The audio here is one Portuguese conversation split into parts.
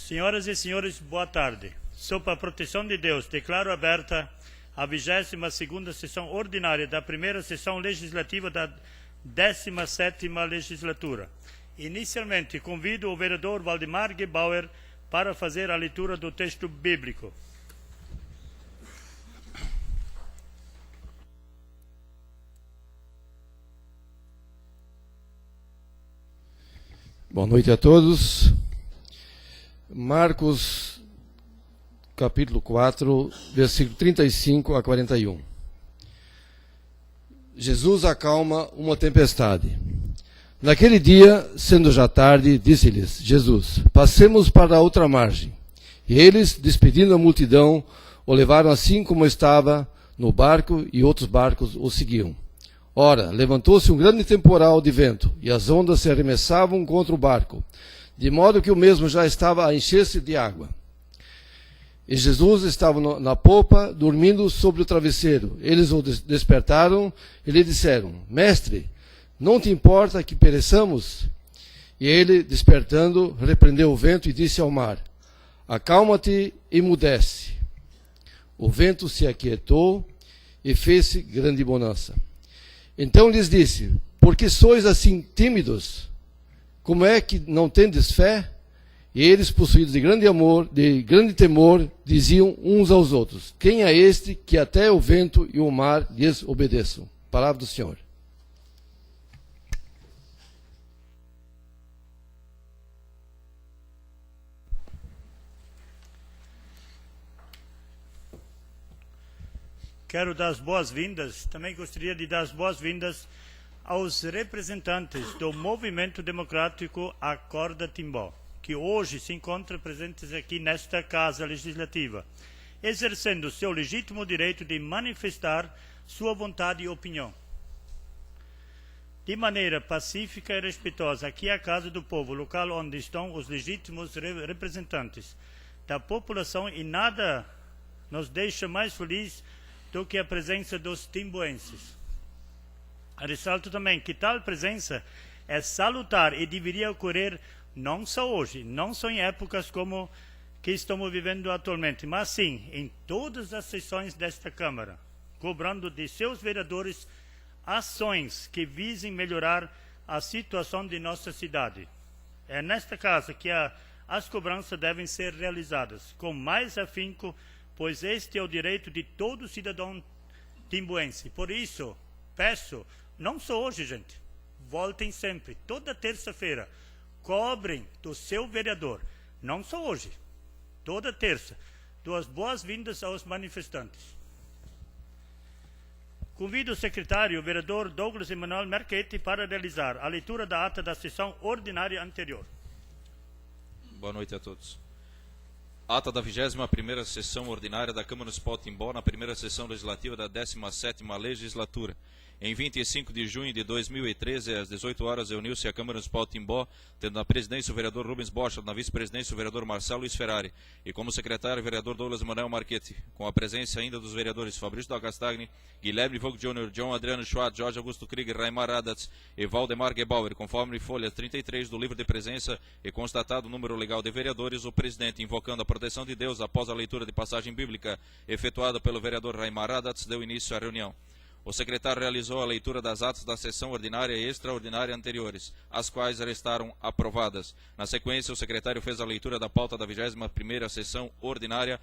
Senhoras e senhores, boa tarde. Sob a proteção de Deus, declaro aberta a 22ª sessão ordinária da primeira sessão legislativa da 17ª legislatura. Inicialmente, convido o vereador Waldemar Gebauer para fazer a leitura do texto bíblico. Boa noite a todos. Marcos, capítulo 4, versículo 35 a 41. Jesus acalma uma tempestade. Naquele dia, sendo já tarde, disse-lhes Jesus: passemos para a outra margem. E eles, despedindo a multidão, o levaram assim como estava no barco, e outros barcos o seguiam. Ora, levantou-se um grande temporal de vento, e as ondas se arremessavam contra o barco, de modo que o mesmo já estava a encher-se de água. E Jesus estava na popa, dormindo sobre o travesseiro. Eles o despertaram e lhe disseram: Mestre, não te importa que pereçamos? E ele, despertando, repreendeu o vento e disse ao mar: Acalma-te e emudece. O vento se aquietou e fez-se grande bonança. Então lhes disse: por que sois assim tímidos? Como é que não tendes fé? E eles, possuídos de grande amor, de grande temor, diziam uns aos outros: quem é este que até o vento e o mar lhes obedeçam? Palavra do Senhor. Quero dar as boas-vindas, também gostaria de dar as boas-vindas aos representantes do Movimento Democrático Acorda Timbó, que hoje se encontram presentes aqui nesta Casa Legislativa, exercendo seu legítimo direito de manifestar sua vontade e opinião. De maneira pacífica e respeitosa, aqui é a Casa do Povo, local onde estão os legítimos representantes da população, e nada nos deixa mais felizes do que a presença dos timboenses. Ressalto também que tal presença é salutar e deveria ocorrer não só hoje, não só em épocas como que estamos vivendo atualmente, mas sim em todas as sessões desta Câmara, cobrando de seus vereadores ações que visem melhorar a situação de nossa cidade. É nesta casa que as cobranças devem ser realizadas com mais afinco, pois este é o direito de todo cidadão timboense. Por isso, peço, não só hoje, gente, voltem sempre, toda terça-feira, cobrem do seu vereador, não só hoje, toda terça. Dou as boas-vindas aos manifestantes. Convido o secretário, o vereador Douglas Emanuel Marchetti, para realizar a leitura da ata da sessão ordinária anterior. Boa noite a todos. Ata da 21ª sessão ordinária da Câmara Municipal de Timbó, na primeira sessão legislativa da 17ª legislatura. Em 25 de junho de 2013, às 18 horas, reuniu-se a Câmara Municipal de Timbó, tendo na presidência o vereador Rubens Bocha, na vice-presidência o vereador Marcelo Luiz Ferrari, e como secretário o vereador Douglas Emanuel Marchetti, com a presença ainda dos vereadores Fabrício da Castagni, Guilherme Vogt Jr., John Adriano Schwartz, Jorge Augusto Krieger, Raimar Adatz e Waldemar Gebauer, conforme folha 33 do livro de presença, e constatado o número legal de vereadores, o presidente, invocando a proteção de Deus após a leitura de passagem bíblica efetuada pelo vereador Raimar Adatz, deu início à reunião. O secretário realizou a leitura das atas da sessão ordinária e extraordinária anteriores, as quais restaram aprovadas. Na sequência, o secretário fez a leitura da pauta da 21ª sessão ordinária.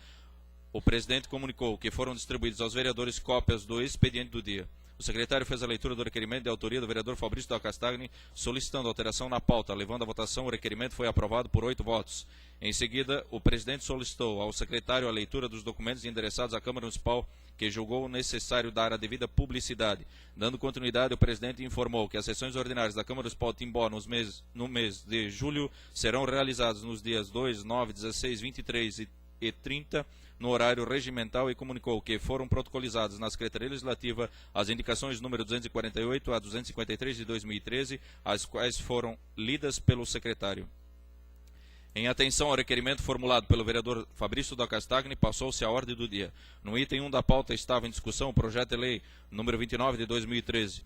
O presidente comunicou que foram distribuídos aos vereadores cópias do expediente do dia. O secretário fez a leitura do requerimento de autoria do vereador Fabrício da Castagni, solicitando alteração na pauta. Levando à votação, o requerimento foi aprovado por 8 votos. Em seguida, o presidente solicitou ao secretário a leitura dos documentos endereçados à Câmara Municipal, que julgou necessário dar a devida publicidade. Dando continuidade, o presidente informou que as sessões ordinárias da Câmara Municipal de Timbó no mês de julho serão realizadas nos dias 2, 9, 16, 23 e 30, no horário regimental, e comunicou que foram protocolizadas na Secretaria Legislativa as indicações número 248 a 253 de 2013, as quais foram lidas pelo secretário. Em atenção ao requerimento formulado pelo vereador Fabrício da Castagni, passou-se a ordem do dia. No item 1 da pauta estava em discussão o projeto de lei número 29 de 2013,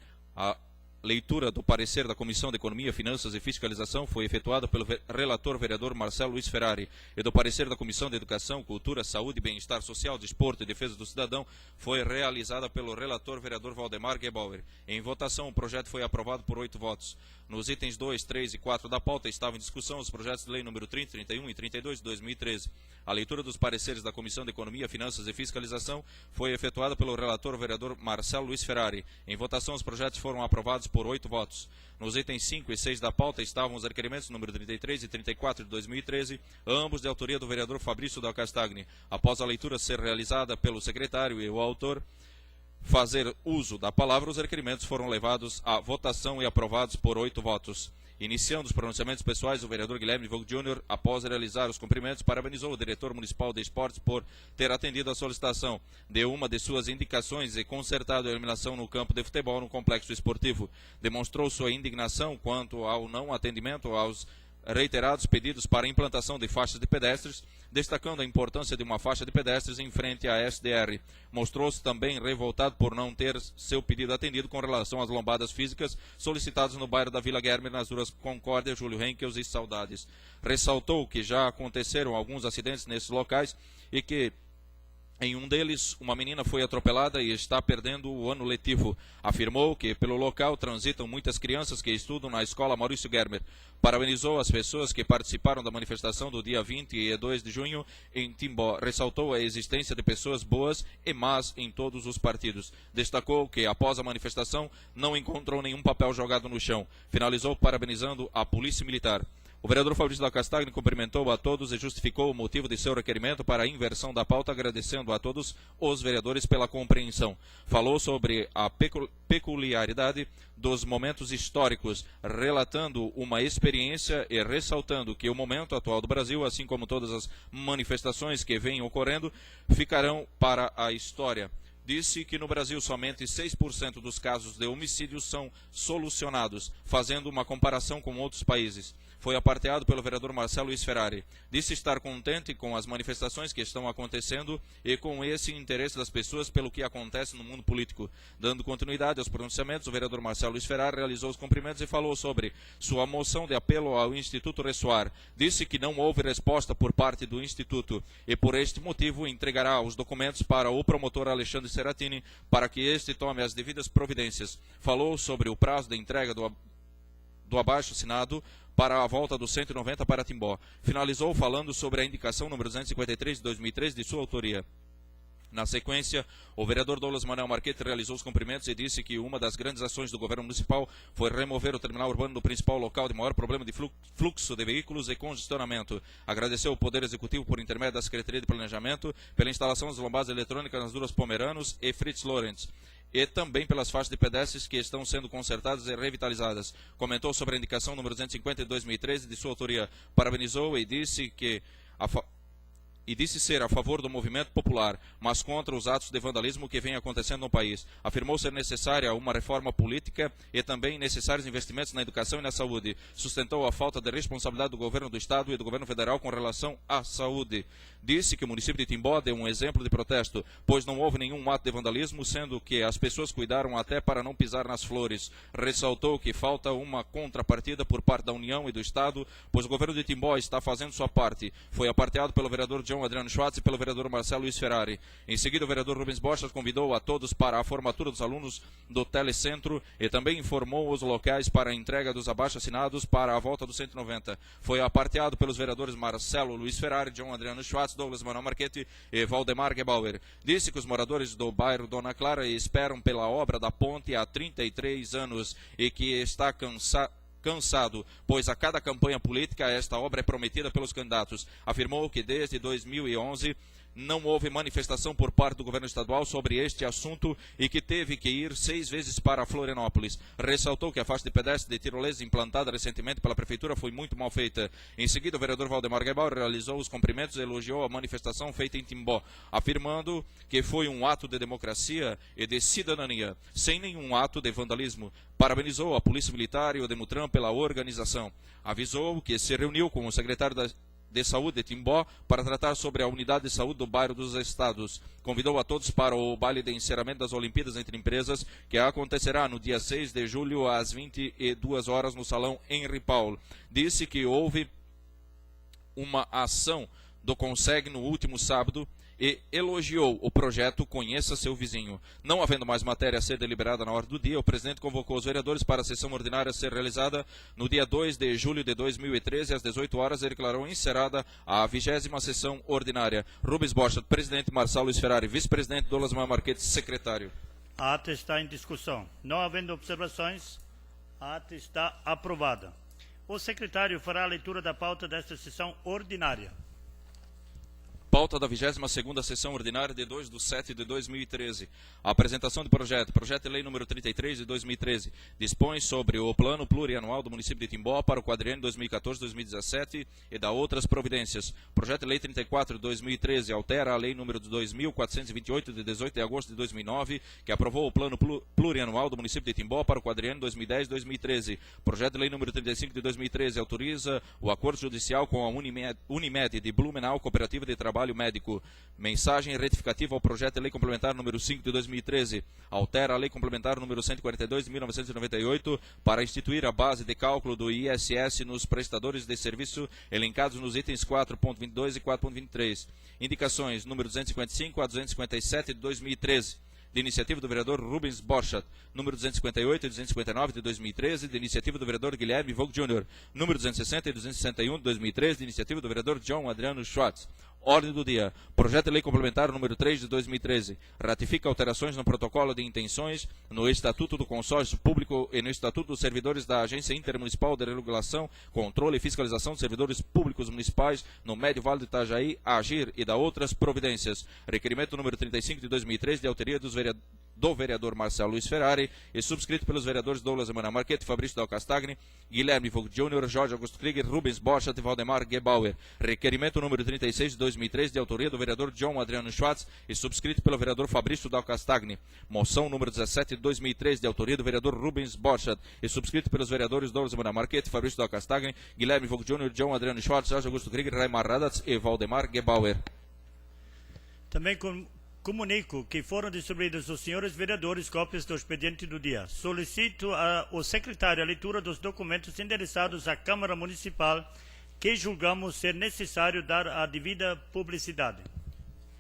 leitura do parecer da Comissão de Economia, Finanças e Fiscalização foi efetuada pelo relator vereador Marcelo Luiz Ferrari, e do parecer da Comissão de Educação, Cultura, Saúde, Bem-Estar Social, Desporto e Defesa do Cidadão foi realizada pelo relator vereador Valdemar Gebauer. Em votação, o projeto foi aprovado por 8 votos. Nos itens 2, 3 e 4 da pauta estavam em discussão os projetos de lei número 30, 31 e 32 de 2013. A leitura dos pareceres da Comissão de Economia, Finanças e Fiscalização foi efetuada pelo relator vereador Marcelo Luiz Ferrari. Em votação, os projetos foram aprovados por 8 votos. Nos itens 5 e 6 da pauta estavam os requerimentos número 33 e 34 de 2013, ambos de autoria do vereador Fabrício da Castagni. Após a leitura ser realizada pelo secretário e o autor fazer uso da palavra, os requerimentos foram levados à votação e aprovados por 8 votos. Iniciando os pronunciamentos pessoais, o vereador Guilherme Vogt Júnior, após realizar os cumprimentos, parabenizou o diretor municipal de esportes por ter atendido a solicitação de uma de suas indicações e consertado a eliminação no campo de futebol no complexo esportivo. Demonstrou sua indignação quanto ao não atendimento aos reiterados pedidos para a implantação de faixas de pedestres, destacando a importância de uma faixa de pedestres em frente à SDR. Mostrou-se também revoltado por não ter seu pedido atendido com relação às lombadas físicas solicitadas no bairro da Vila Guilherme, nas ruas Concórdia, Júlio Henkels e Saudades. Ressaltou que já aconteceram alguns acidentes nesses locais e que em um deles, uma menina foi atropelada e está perdendo o ano letivo. Afirmou que pelo local transitam muitas crianças que estudam na escola Maurício Germer. Parabenizou as pessoas que participaram da manifestação do dia 22 de junho em Timbó. Ressaltou a existência de pessoas boas e más em todos os partidos. Destacou que após a manifestação não encontrou nenhum papel jogado no chão. Finalizou parabenizando a Polícia Militar. O vereador Fabrício da Castagni cumprimentou a todos e justificou o motivo de seu requerimento para a inversão da pauta, agradecendo a todos os vereadores pela compreensão. Falou sobre a peculiaridade dos momentos históricos, relatando uma experiência e ressaltando que o momento atual do Brasil, assim como todas as manifestações que vêm ocorrendo, ficarão para a história. Disse que no Brasil somente 6% dos casos de homicídio são solucionados, fazendo uma comparação com outros países. Foi aparteado pelo vereador Marcelo Luiz Ferrari. Disse estar contente com as manifestações que estão acontecendo e com esse interesse das pessoas pelo que acontece no mundo político. Dando continuidade aos pronunciamentos, o vereador Marcelo Luiz Ferrari realizou os cumprimentos e falou sobre sua moção de apelo ao Instituto Ressoar. Disse que não houve resposta por parte do Instituto e, por este motivo, entregará os documentos para o promotor Alexandre Seratini para que este tome as devidas providências. Falou sobre o prazo de entrega do abaixo-assinado para a volta do 190 para Timbó. Finalizou falando sobre a indicação número 253 de 2013 de sua autoria. Na sequência, o vereador Douglas Manuel Marquete realizou os cumprimentos e disse que uma das grandes ações do governo municipal foi remover o terminal urbano do principal local de maior problema de fluxo de veículos e congestionamento. Agradeceu ao Poder Executivo por intermédio da Secretaria de Planejamento pela instalação das lombadas eletrônicas nas ruas Pomeranos e Fritz Lorenz, e também pelas faixas de pedestres que estão sendo consertadas e revitalizadas. Comentou sobre a indicação número 250 de 2013 de sua autoria. Parabenizou e disse ser a favor do movimento popular, mas contra os atos de vandalismo que vem acontecendo no país. Afirmou ser necessária uma reforma política e também necessários investimentos na educação e na saúde. Sustentou a falta de responsabilidade do governo do Estado e do governo federal com relação à saúde. Disse que o município de Timbó deu um exemplo de protesto, pois não houve nenhum ato de vandalismo, sendo que as pessoas cuidaram até para não pisar nas flores. Ressaltou que falta uma contrapartida por parte da União e do Estado, pois o governo de Timbó está fazendo sua parte. Foi aparteado pelo vereador João Adriano Schwartz e pelo vereador Marcelo Luiz Ferrari. Em seguida, o vereador Rubens Bochas convidou a todos para a formatura dos alunos do Telecentro e também informou os locais para a entrega dos abaixo-assinados para a volta do 190. Foi aparteado pelos vereadores Marcelo Luiz Ferrari, João Adriano Schwartz, Douglas Manuel Marquete e Valdemar Gebauer. Disse que os moradores do bairro Dona Clara esperam pela obra da ponte há 33 anos e que está cansado, pois a cada campanha política esta obra é prometida pelos candidatos. Afirmou que desde 2011 não houve manifestação por parte do governo estadual sobre este assunto e que teve que ir 6 vezes para Florianópolis. Ressaltou que a faixa de pedestre de tirolesa implantada recentemente pela prefeitura foi muito mal feita. Em seguida, o vereador Valdemar Gebauer realizou os cumprimentos e elogiou a manifestação feita em Timbó, afirmando que foi um ato de democracia e de cidadania, sem nenhum ato de vandalismo. Parabenizou a Polícia Militar e o Demutran pela organização. Avisou que se reuniu com o secretário de Saúde de Timbó para tratar sobre a unidade de saúde do bairro dos Estados. Convidou a todos para o baile de encerramento das Olimpíadas entre Empresas, que acontecerá no dia 6 de julho às 22 horas no Salão Henry Paul. Disse que houve uma ação do CONSEG no último sábado e elogiou o projeto Conheça Seu Vizinho. Não havendo mais matéria a ser deliberada na ordem do dia, o presidente convocou os vereadores para a sessão ordinária a ser realizada no dia 2 de julho de 2013, às 18 horas, e declarou encerrada a 20ª sessão ordinária. Rubens Borchardt, presidente; Marçal Luiz Ferrari, vice-presidente; Douglas Maia Marquete, secretário. A ata está em discussão. Não havendo observações, a ata está aprovada. O secretário fará a leitura da pauta desta sessão ordinária. Pauta da 22ª sessão ordinária de 2/7/2013. A apresentação do projeto de lei número 33 de 2013, dispõe sobre o plano plurianual do município de Timbó para o quadriênio 2014-2017 e da outras providências. Projeto de lei 34 de 2013 altera a lei número 2428 de 18 de agosto de 2009, que aprovou o plano plurianual do município de Timbó para o quadriênio 2010-2013. Projeto de lei número 35 de 2013 autoriza o acordo judicial com a Unimed de Blumenau, Cooperativa de Trabalho Médico. Mensagem retificativa ao projeto de lei complementar número 5 de 2013. Altera a lei complementar número 142 de 1998 para instituir a base de cálculo do ISS nos prestadores de serviço elencados nos itens 4.22 e 4.23. Indicações número 255 a 257 de 2013. De iniciativa do vereador Rubens Borchardt, número 258 e 259 de 2013, de iniciativa do vereador Guilherme Vogt Jr., número 260 e 261 de 2013, de iniciativa do vereador John Adriano Schwartz. Ordem do dia. Projeto de lei complementar número 3 de 2013. Ratifica alterações no protocolo de intenções, no Estatuto do Consórcio Público e no Estatuto dos Servidores da Agência Intermunicipal de Regulação, Controle e Fiscalização dos Servidores Públicos Municipais no Médio Vale do Itajaí, AGIR, e da outras providências. Requerimento número 35 de 2013, de autoria do vereador Marçal Luiz Ferrari e subscrito pelos vereadores Douglas Maia Marquete, Fabrício Dal Castagni, Guilherme Vogt Jr., Jorge Augusto Krieger, Rubens Borchardt e Valdemar Gebauer. Requerimento número 36 de 2013, de autoria do vereador John Adriano Schwartz e subscrito pelo vereador Fabrício Dal Castagni. Moção número 17 de 2013, de autoria do vereador Rubens Borchardt e subscrito pelos vereadores Douglas Maia Marquete, Fabrício Dal Castagni, Guilherme Vogt Jr., John Adriano Schwartz, Jorge Augusto Krieger, Raimar Radatz e Valdemar Gebauer. Também comunico que foram distribuídas aos senhores vereadores cópias do expediente do dia. Solicito ao secretário a leitura dos documentos endereçados à Câmara Municipal que julgamos ser necessário dar a devida publicidade.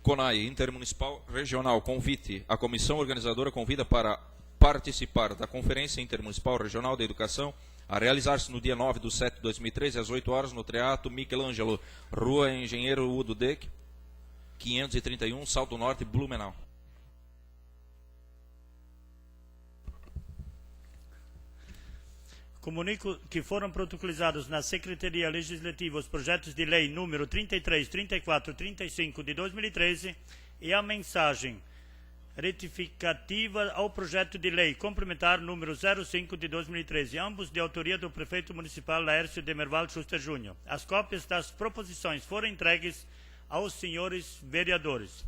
CONAI, Intermunicipal Regional, convite. A comissão organizadora convida para participar da Conferência Intermunicipal Regional de Educação a realizar-se no dia 9/7/2013, às 8 horas, no Teatro Michelangelo, Rua Engenheiro Udo Deck, 531, Salto Norte, Blumenau. Comunico que foram protocolizados na Secretaria Legislativa os projetos de lei número 33, 34 e 35 de 2013 e a mensagem retificativa ao projeto de lei complementar número 05 de 2013, ambos de autoria do prefeito municipal Laércio Demerval Schuster Júnior. As cópias das proposições foram entregues aos senhores vereadores.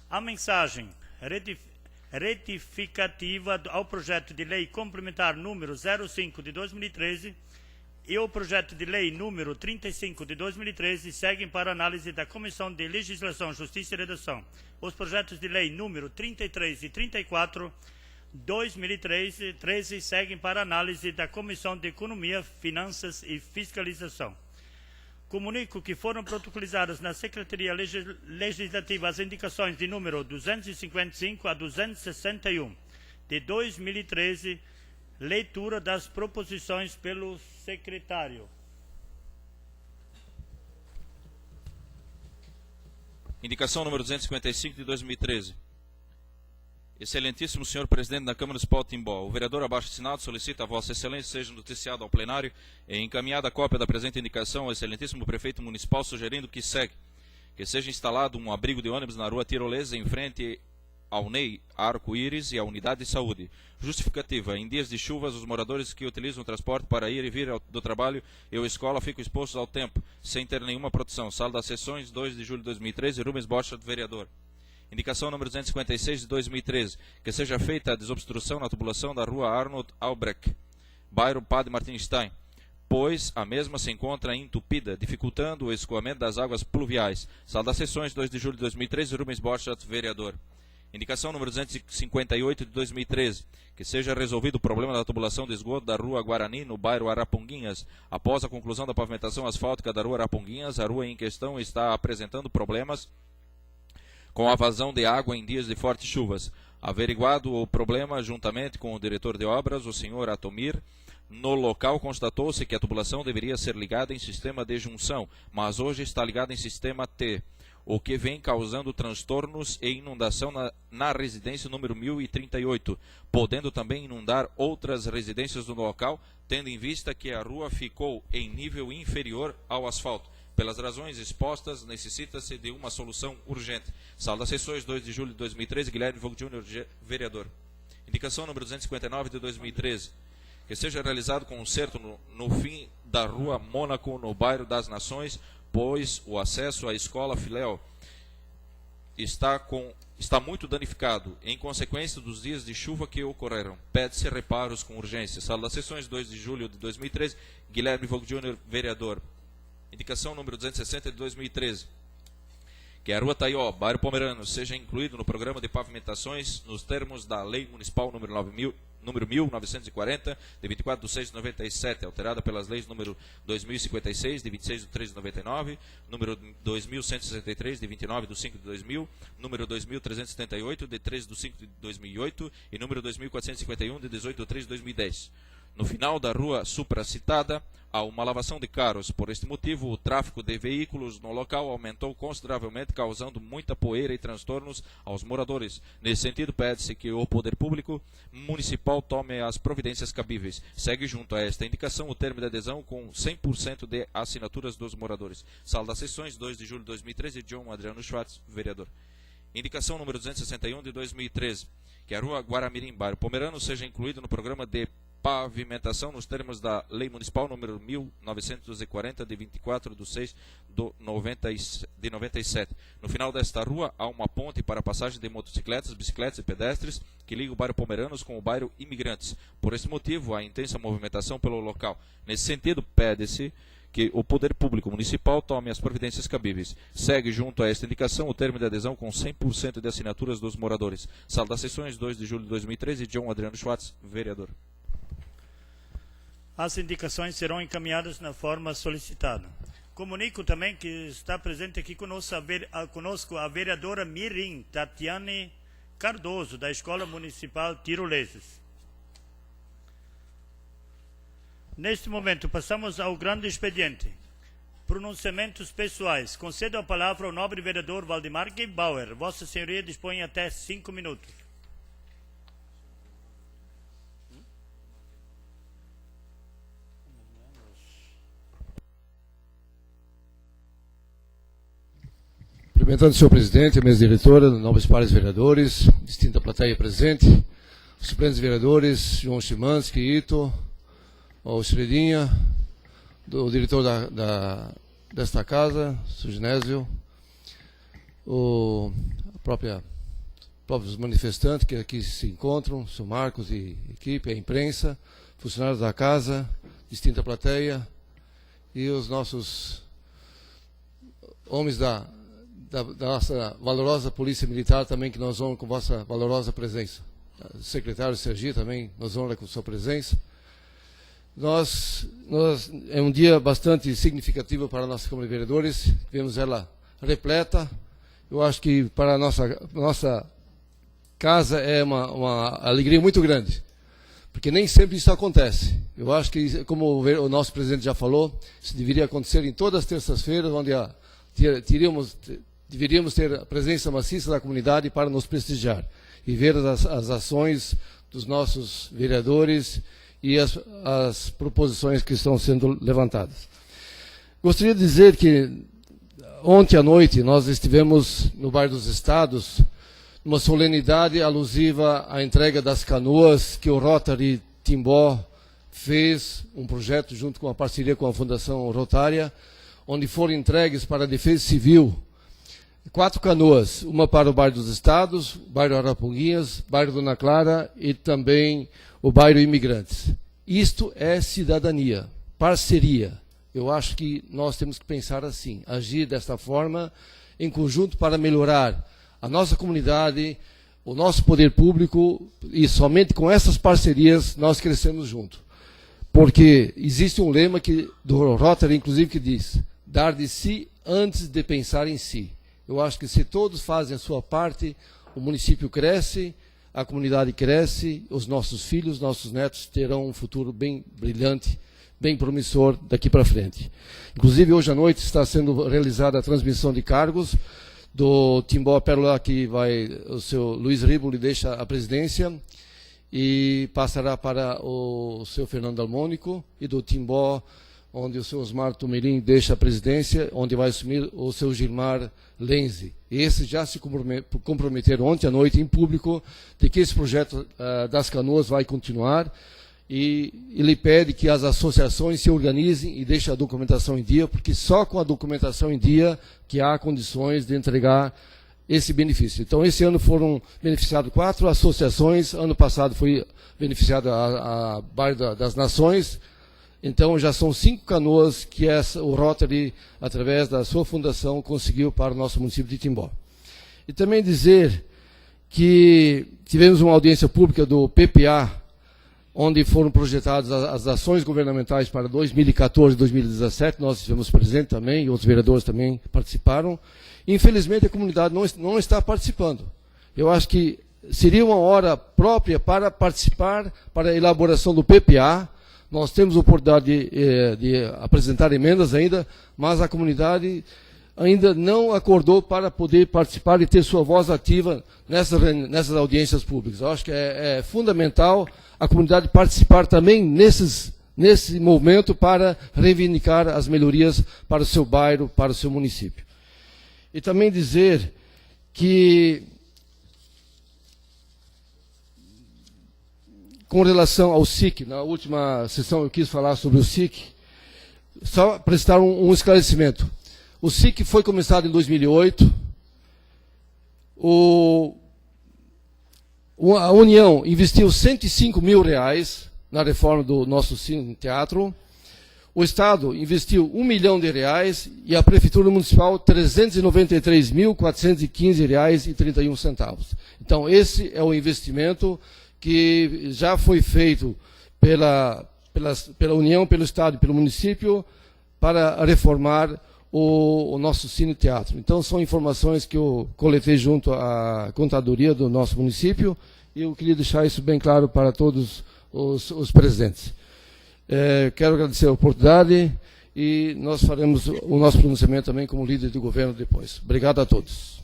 A mensagem retificativa ao projeto de lei complementar número 05 de 2013 e o projeto de lei número 35 de 2013 seguem para análise da Comissão de Legislação, Justiça e Redação. Os projetos de lei número 33 e 34 2013 seguem para análise da Comissão de Economia, Finanças e Fiscalização. Comunico que foram protocolizadas na Secretaria Legislativa as indicações de número 255 a 261 de 2013, leitura das proposições pelo secretário. Indicação número 255 de 2013. Excelentíssimo senhor presidente da Câmara Municipal de Timbó, o vereador abaixo assinado solicita a Vossa Excelência seja noticiado ao plenário e encaminhada a cópia da presente indicação ao excelentíssimo prefeito municipal, sugerindo que seja instalado um abrigo de ônibus na rua Tirolesa, em frente ao NEI Arco-Íris e à unidade de saúde. Justificativa: em dias de chuvas, os moradores que utilizam o transporte para ir e vir do trabalho e ou escola ficam expostos ao tempo, sem ter nenhuma proteção. Sala das Sessões, 2 de julho de 2013, Rubens Borchardt, vereador. Indicação número 256 de 2013, que seja feita a desobstrução na tubulação da rua Arnold Albrecht, bairro Padre Martin Stein, pois a mesma se encontra entupida, dificultando o escoamento das águas pluviais. Sala das Sessões, 2 de julho de 2013, Rubens Borchardt, vereador. Indicação número 258 de 2013, que seja resolvido o problema da tubulação de esgoto da Rua Guarani, no bairro Araponguinhas. Após a conclusão da pavimentação asfáltica da Rua Araponguinhas, a rua em questão está apresentando problemas com a vazão de água em dias de fortes chuvas. Averiguado o problema juntamente com o diretor de obras, o senhor Atomir, no local constatou-se que a tubulação deveria ser ligada em sistema de junção, mas hoje está ligada em sistema T, o que vem causando transtornos e inundação na residência número 1038, podendo também inundar outras residências no local, tendo em vista que a rua ficou em nível inferior ao asfalto. Pelas razões expostas, necessita-se de uma solução urgente. Sala das Sessões, 2 de julho de 2013, Guilherme Vogt Jr., vereador. Indicação número 259 de 2013. Que seja realizado conserto no fim da Rua Mônaco, no bairro das Nações, pois o acesso à escola Filéu está muito danificado, em consequência dos dias de chuva que ocorreram. Pede-se reparos com urgência. Sala das Sessões, 2 de julho de 2013, Guilherme Vogt Jr., vereador. Indicação número 260 de 2013. Que a Rua Taió, bairro Pomerano, seja incluído no programa de pavimentações nos termos da Lei Municipal número 1940, de 24 de 6 de 97, alterada pelas leis número 2056, de 26 de 3 de 99, número 2163, de 29 de 5 de 2000, número 2378, de 3 de 5 de 2008 e número 2451, de 18 de 3 de 2010. No final da rua supracitada, há uma lavação de carros. Por este motivo, o tráfego de veículos no local aumentou consideravelmente, causando muita poeira e transtornos aos moradores. Nesse sentido, pede-se que o poder público municipal tome as providências cabíveis. Segue junto a esta indicação o termo de adesão com 100% de assinaturas dos moradores. Sala das Sessões, 2 de julho de 2013, John Adriano Schwartz, vereador. Indicação número 261 de 2013, que a Rua Guaramirim, bairro Pomerano, seja incluído no programa de pavimentação nos termos da Lei Municipal número 1940, de 24 de 6 de 97. No final desta rua, há uma ponte para passagem de motocicletas, bicicletas e pedestres que liga o bairro Pomeranos com o bairro Imigrantes. Por esse motivo, há intensa movimentação pelo local. Nesse sentido, pede-se que o poder público municipal tome as providências cabíveis. Segue junto a esta indicação o termo de adesão com 100% de assinaturas dos moradores. Sala das Sessões, 2 de julho de 2013, John Adriano Schwartz, vereador. As indicações serão encaminhadas na forma solicitada. Comunico também que está presente aqui conosco a vereadora Mirim Tatiane Cardoso, da Escola Municipal Tiroleses. Neste momento, passamos ao grande expediente. Pronunciamentos pessoais. Concedo a palavra ao nobre vereador Valdemar Gebauer. Vossa Senhoria dispõe até 5 minutos. Cumprimentando o senhor presidente, a mesa diretora, nobres pares vereadores, distinta plateia presente, os suplentes vereadores, João Chimansky, Ito, o Xeredinha, o diretor desta casa, Suginésio, próprios manifestantes que aqui se encontram, o senhor Marcos e equipe, a imprensa, funcionários da casa, distinta plateia, e os nossos homens da nossa valorosa Polícia Militar também, que nos honram com vossa valorosa presença. O secretário Sergi também nos honra com sua presença. É um dia bastante significativo para a nossa Câmara de Vereadores. Vemos ela repleta. Eu acho que para a nossa casa é uma alegria muito grande, porque nem sempre isso acontece. Eu acho que, como o nosso presidente já falou, isso deveria acontecer em todas as terças-feiras, onde deveríamos ter a presença maciça da comunidade para nos prestigiar e ver as ações dos nossos vereadores e as proposições que estão sendo levantadas. Gostaria de dizer que ontem à noite nós estivemos no Bairro dos Estados, numa solenidade alusiva à entrega das canoas que o Rotary Timbó fez, um projeto junto com a parceria com a Fundação Rotária, onde foram entregues para a Defesa Civil 4 canoas, uma para o Bairro dos Estados, o Bairro Araponguinhas, o Bairro Dona Clara e também o Bairro Imigrantes. Isto é cidadania. parceria. Eu acho que nós temos que pensar assim, agir desta forma, em conjunto, para melhorar a nossa comunidade, o nosso poder público, e somente com essas parcerias nós crescemos juntos. Porque existe um lema do Rotary, inclusive, que diz: dar de si antes de pensar em si. Eu acho que se todos fazem a sua parte, o município cresce, a comunidade cresce, os nossos filhos, nossos netos terão um futuro bem brilhante, bem promissor daqui para frente. Inclusive, hoje à noite está sendo realizada a transmissão de cargos do Timbó Pérola, que o seu Luiz Riboli deixa a presidência e passará para o seu Fernando Almônico, e do Timbó, onde o seu Osmar Tumirim deixa a presidência, onde vai assumir o seu Gilmar Lenzi. Esses já se comprometeram ontem à noite em público de que esse projeto das canoas vai continuar, e ele pede que as associações se organizem e deixem a documentação em dia, porque só com a documentação em dia que há condições de entregar esse benefício. Então, esse ano foram beneficiadas 4 associações, ano passado foi beneficiada a Bairro das Nações. Então, já são 5 canoas que o Rotary, através da sua fundação, conseguiu para o nosso município de Timbó. E também dizer que tivemos uma audiência pública do PPA, onde foram projetadas as ações governamentais para 2014 e 2017, nós estivemos presentes também, e outros vereadores também participaram. Infelizmente, a comunidade não está participando. Eu acho que seria uma hora própria para participar, para a elaboração do PPA. Nós temos a oportunidade de apresentar emendas ainda, mas a comunidade ainda não acordou para poder participar e ter sua voz ativa nessas audiências públicas. Eu acho que é fundamental a comunidade participar também nesse momento para reivindicar as melhorias para o seu bairro, para o seu município. E também dizer que, com relação ao SIC, na última sessão eu quis falar sobre o SIC, só prestar um esclarecimento. O SIC foi começado em 2008, a União investiu R$105 mil na reforma do nosso Cine Teatro, o Estado investiu R$1 milhão e a Prefeitura Municipal R$393.415,31. Então, esse é o investimento que já foi feito pela União, pelo Estado e pelo município para reformar o nosso Cine Teatro. Então, são informações que eu coletei junto à contadoria do nosso município e eu queria deixar isso bem claro para todos os presentes. Quero agradecer a oportunidade e nós faremos o nosso pronunciamento também como líder do governo depois. Obrigado a todos.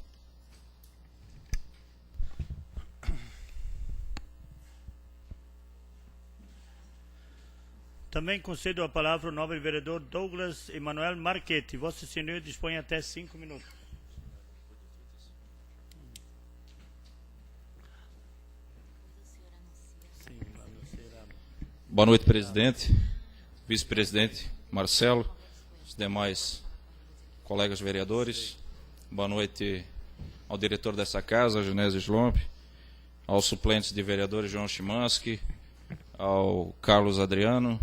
Também concedo a palavra ao nobre vereador Douglas Emanuel Marchetti. Vossa Senhoria dispõe até 5 minutos. Boa noite, presidente, vice-presidente Marcelo, os demais colegas vereadores. Boa noite ao diretor dessa casa, Genésio Slomp, aos suplentes de vereadores João Chimansky, ao Carlos Adriano,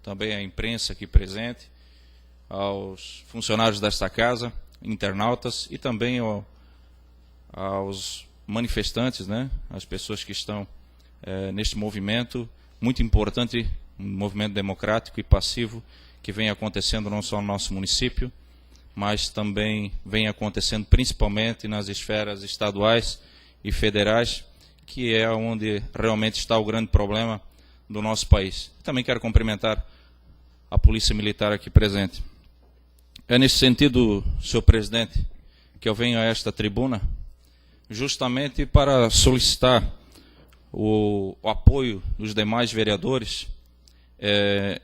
também à imprensa aqui presente, aos funcionários desta casa, internautas e também aos manifestantes, né, as pessoas que estão neste movimento muito importante, um movimento democrático e passivo que vem acontecendo não só no nosso município, mas também vem acontecendo principalmente nas esferas estaduais e federais, que é onde realmente está o grande problema do nosso país. Também quero cumprimentar a Polícia Militar aqui presente. É nesse sentido, senhor presidente, que eu venho a esta tribuna, justamente para solicitar o apoio dos demais vereadores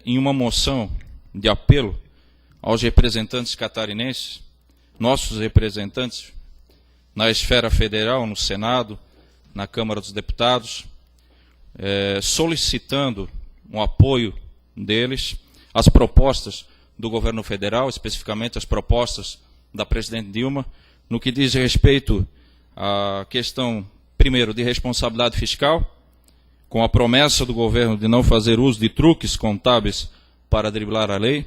em uma moção de apelo aos representantes catarinenses, nossos representantes na esfera federal, no Senado, na Câmara dos Deputados, solicitando um apoio deles às propostas do governo federal, especificamente as propostas da presidente Dilma, no que diz respeito à questão, primeiro, de responsabilidade fiscal, com a promessa do governo de não fazer uso de truques contábeis para driblar a lei,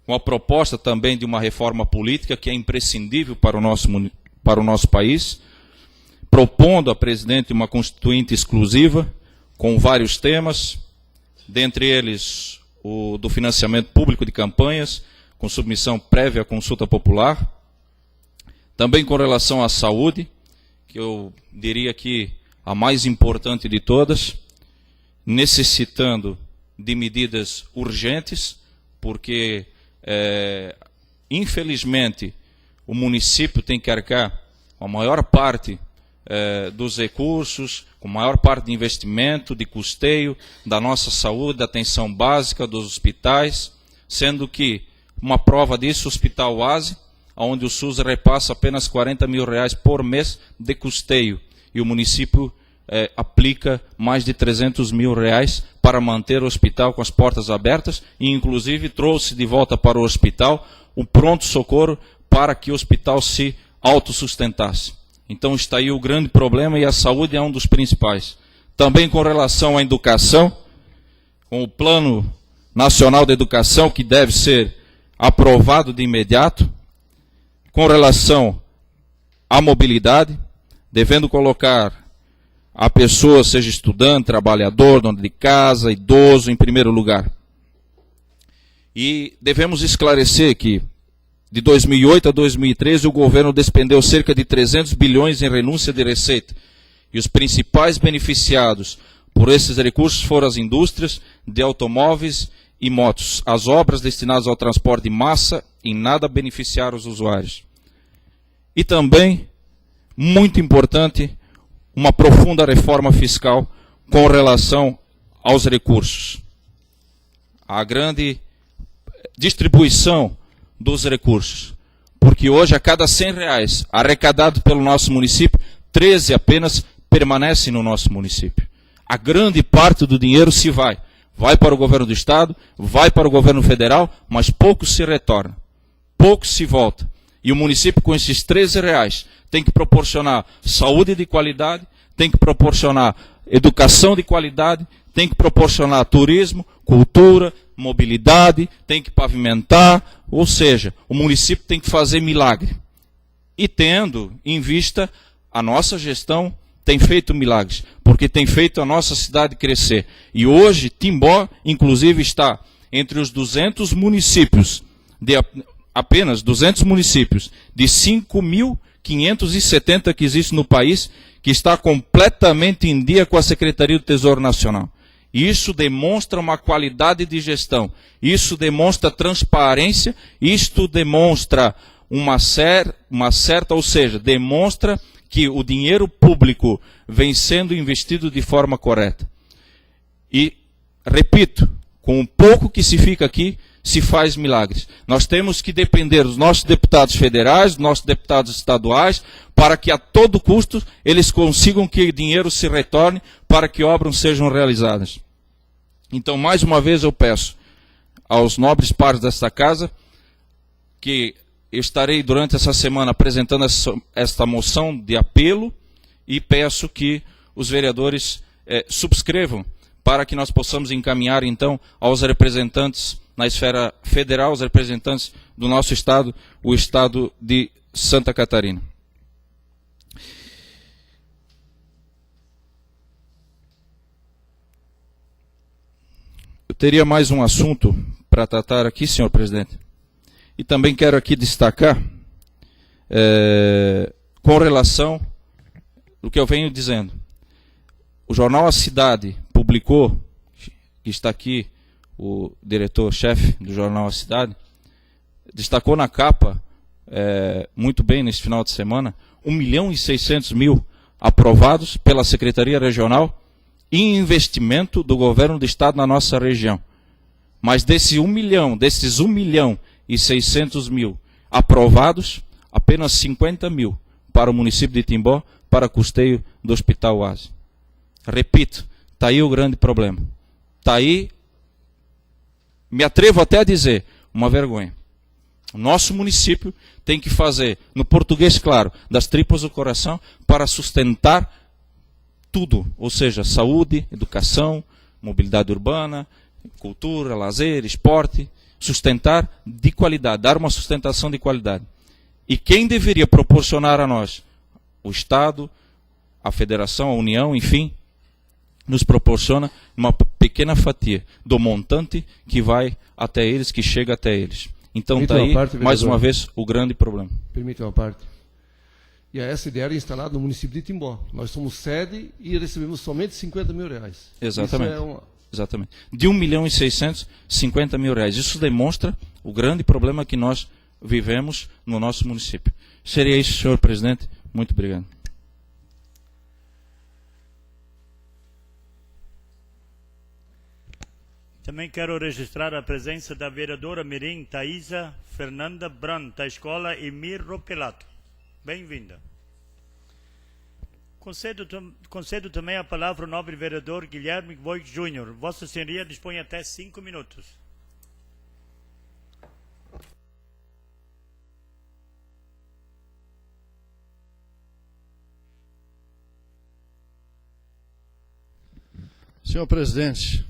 com a proposta também de uma reforma política que é imprescindível para o nosso país, propondo a presidente uma constituinte exclusiva, com vários temas, dentre eles o do financiamento público de campanhas, com submissão prévia à consulta popular, também com relação à saúde, que eu diria que a mais importante de todas, necessitando de medidas urgentes, porque, infelizmente, o município tem que arcar com a maior parte dos recursos, com a maior parte de investimento, de custeio da nossa saúde, da atenção básica, dos hospitais, sendo que uma prova disso, o Hospital Oase, onde o SUS repassa apenas R$40 mil por mês de custeio, e o município aplica mais de R$300 mil para manter o hospital com as portas abertas, e inclusive trouxe de volta para o hospital o pronto-socorro para que o hospital se autossustentasse. Então está aí o grande problema, e a saúde é um dos principais. Também com relação à educação, com o Plano Nacional de Educação, que deve ser aprovado de imediato, com relação à mobilidade, devendo colocar a pessoa, seja estudante, trabalhador, dono de casa, idoso, em primeiro lugar. E devemos esclarecer que, de 2008 a 2013, o governo despendeu cerca de 300 bilhões em renúncia de receita. E os principais beneficiados por esses recursos foram as indústrias de automóveis e motos. As obras destinadas ao transporte de massa em nada beneficiaram os usuários. E também, muito importante, uma profunda reforma fiscal com relação aos recursos. A grande distribuição dos recursos. Porque hoje, a cada R$100 arrecadado pelo nosso município, 13 apenas permanecem no nosso município. A grande parte do dinheiro se vai. Vai para o governo do Estado, vai para o governo federal, mas pouco se retorna. Pouco se volta. E o município, com esses R$13, tem que proporcionar saúde de qualidade, tem que proporcionar educação de qualidade, tem que proporcionar turismo, cultura, mobilidade, tem que pavimentar, ou seja, o município tem que fazer milagre. E tendo em vista a nossa gestão, tem feito milagres, porque tem feito a nossa cidade crescer. E hoje, Timbó, inclusive, está entre os 200 municípios, apenas 200 municípios, de 5.570 que existem no país, que está completamente em dia com a Secretaria do Tesouro Nacional. Isso demonstra uma qualidade de gestão, isso demonstra transparência, isto demonstra uma certa, ou seja, demonstra que o dinheiro público vem sendo investido de forma correta. E, repito, com o pouco que se fica aqui, se faz milagres. Nós temos que depender dos nossos deputados federais, dos nossos deputados estaduais, para que a todo custo eles consigam que o dinheiro se retorne para que obras sejam realizadas. Então, mais uma vez eu peço aos nobres pares desta casa que eu estarei durante essa semana apresentando esta moção de apelo e peço que os vereadores subscrevam para que nós possamos encaminhar então aos representantes na esfera federal, os representantes do nosso estado, o estado de Santa Catarina. Eu teria mais um assunto para tratar aqui, senhor presidente. E também quero aqui destacar, com relação ao que eu venho dizendo. O jornal A Cidade publicou, está aqui o diretor-chefe do jornal A Cidade, destacou na capa, muito bem nesse final de semana, 1.600.000 aprovados pela Secretaria Regional em investimento do governo do Estado na nossa região. Mas desses 1.600.000 aprovados, apenas 50.000 para o município de Timbó, para custeio do Hospital Oase. Repito, está aí o grande problema. Está aí, me atrevo até a dizer, uma vergonha. O nosso município tem que fazer, no português claro, das tripas do coração, para sustentar tudo, ou seja, saúde, educação, mobilidade urbana, cultura, lazer, esporte, sustentar de qualidade, dar uma sustentação de qualidade. E quem deveria proporcionar a nós? O Estado, a Federação, a União, enfim, nos proporciona uma pequena fatia do montante que vai até eles, que chega até eles. Então está aí, mais uma vez, o grande problema. Permita uma parte. E a SDR é instalada no município de Timbó. Nós somos sede e recebemos somente 50 mil reais. Exatamente. Exatamente. De 1.650.000 reais. Isso demonstra o grande problema que nós vivemos no nosso município. Seria isso, senhor presidente. Muito obrigado. Também quero registrar a presença da vereadora mirim Thaisa Fernanda Brandt, da escola Emir Ropelato. Bem-vinda. Concedo também a palavra ao nobre vereador Guilherme Voigt Júnior. Vossa Senhoria dispõe até 5 minutos. Senhor presidente,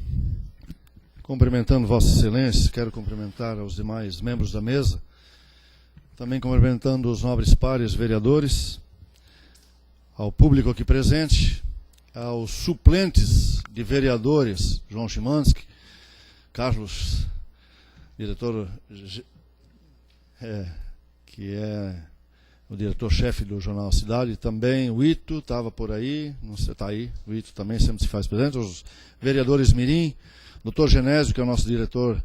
cumprimentando Vossa Excelência, quero cumprimentar os demais membros da mesa, também cumprimentando os nobres pares vereadores, ao público aqui presente, aos suplentes de vereadores, João Chimansky, Carlos, diretor, que é o diretor-chefe do Jornal Cidade, também o Ito estava por aí, não sei, está aí, o Ito também sempre se faz presente, os vereadores mirim, Dr. Genésio, que é o nosso diretor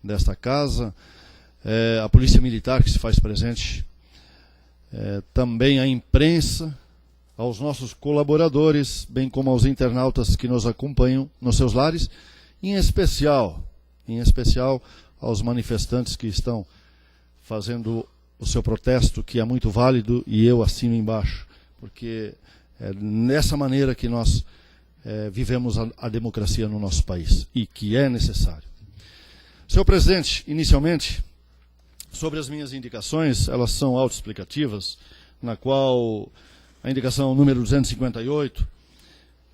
desta casa, a Polícia Militar, que se faz presente, também a imprensa, aos nossos colaboradores, bem como aos internautas que nos acompanham nos seus lares, em especial aos manifestantes que estão fazendo o seu protesto, que é muito válido, e eu assino embaixo, porque é nessa maneira que nós vivemos a democracia no nosso país, e que é necessário. Senhor presidente, inicialmente, sobre as minhas indicações, elas são autoexplicativas, na qual a indicação número 258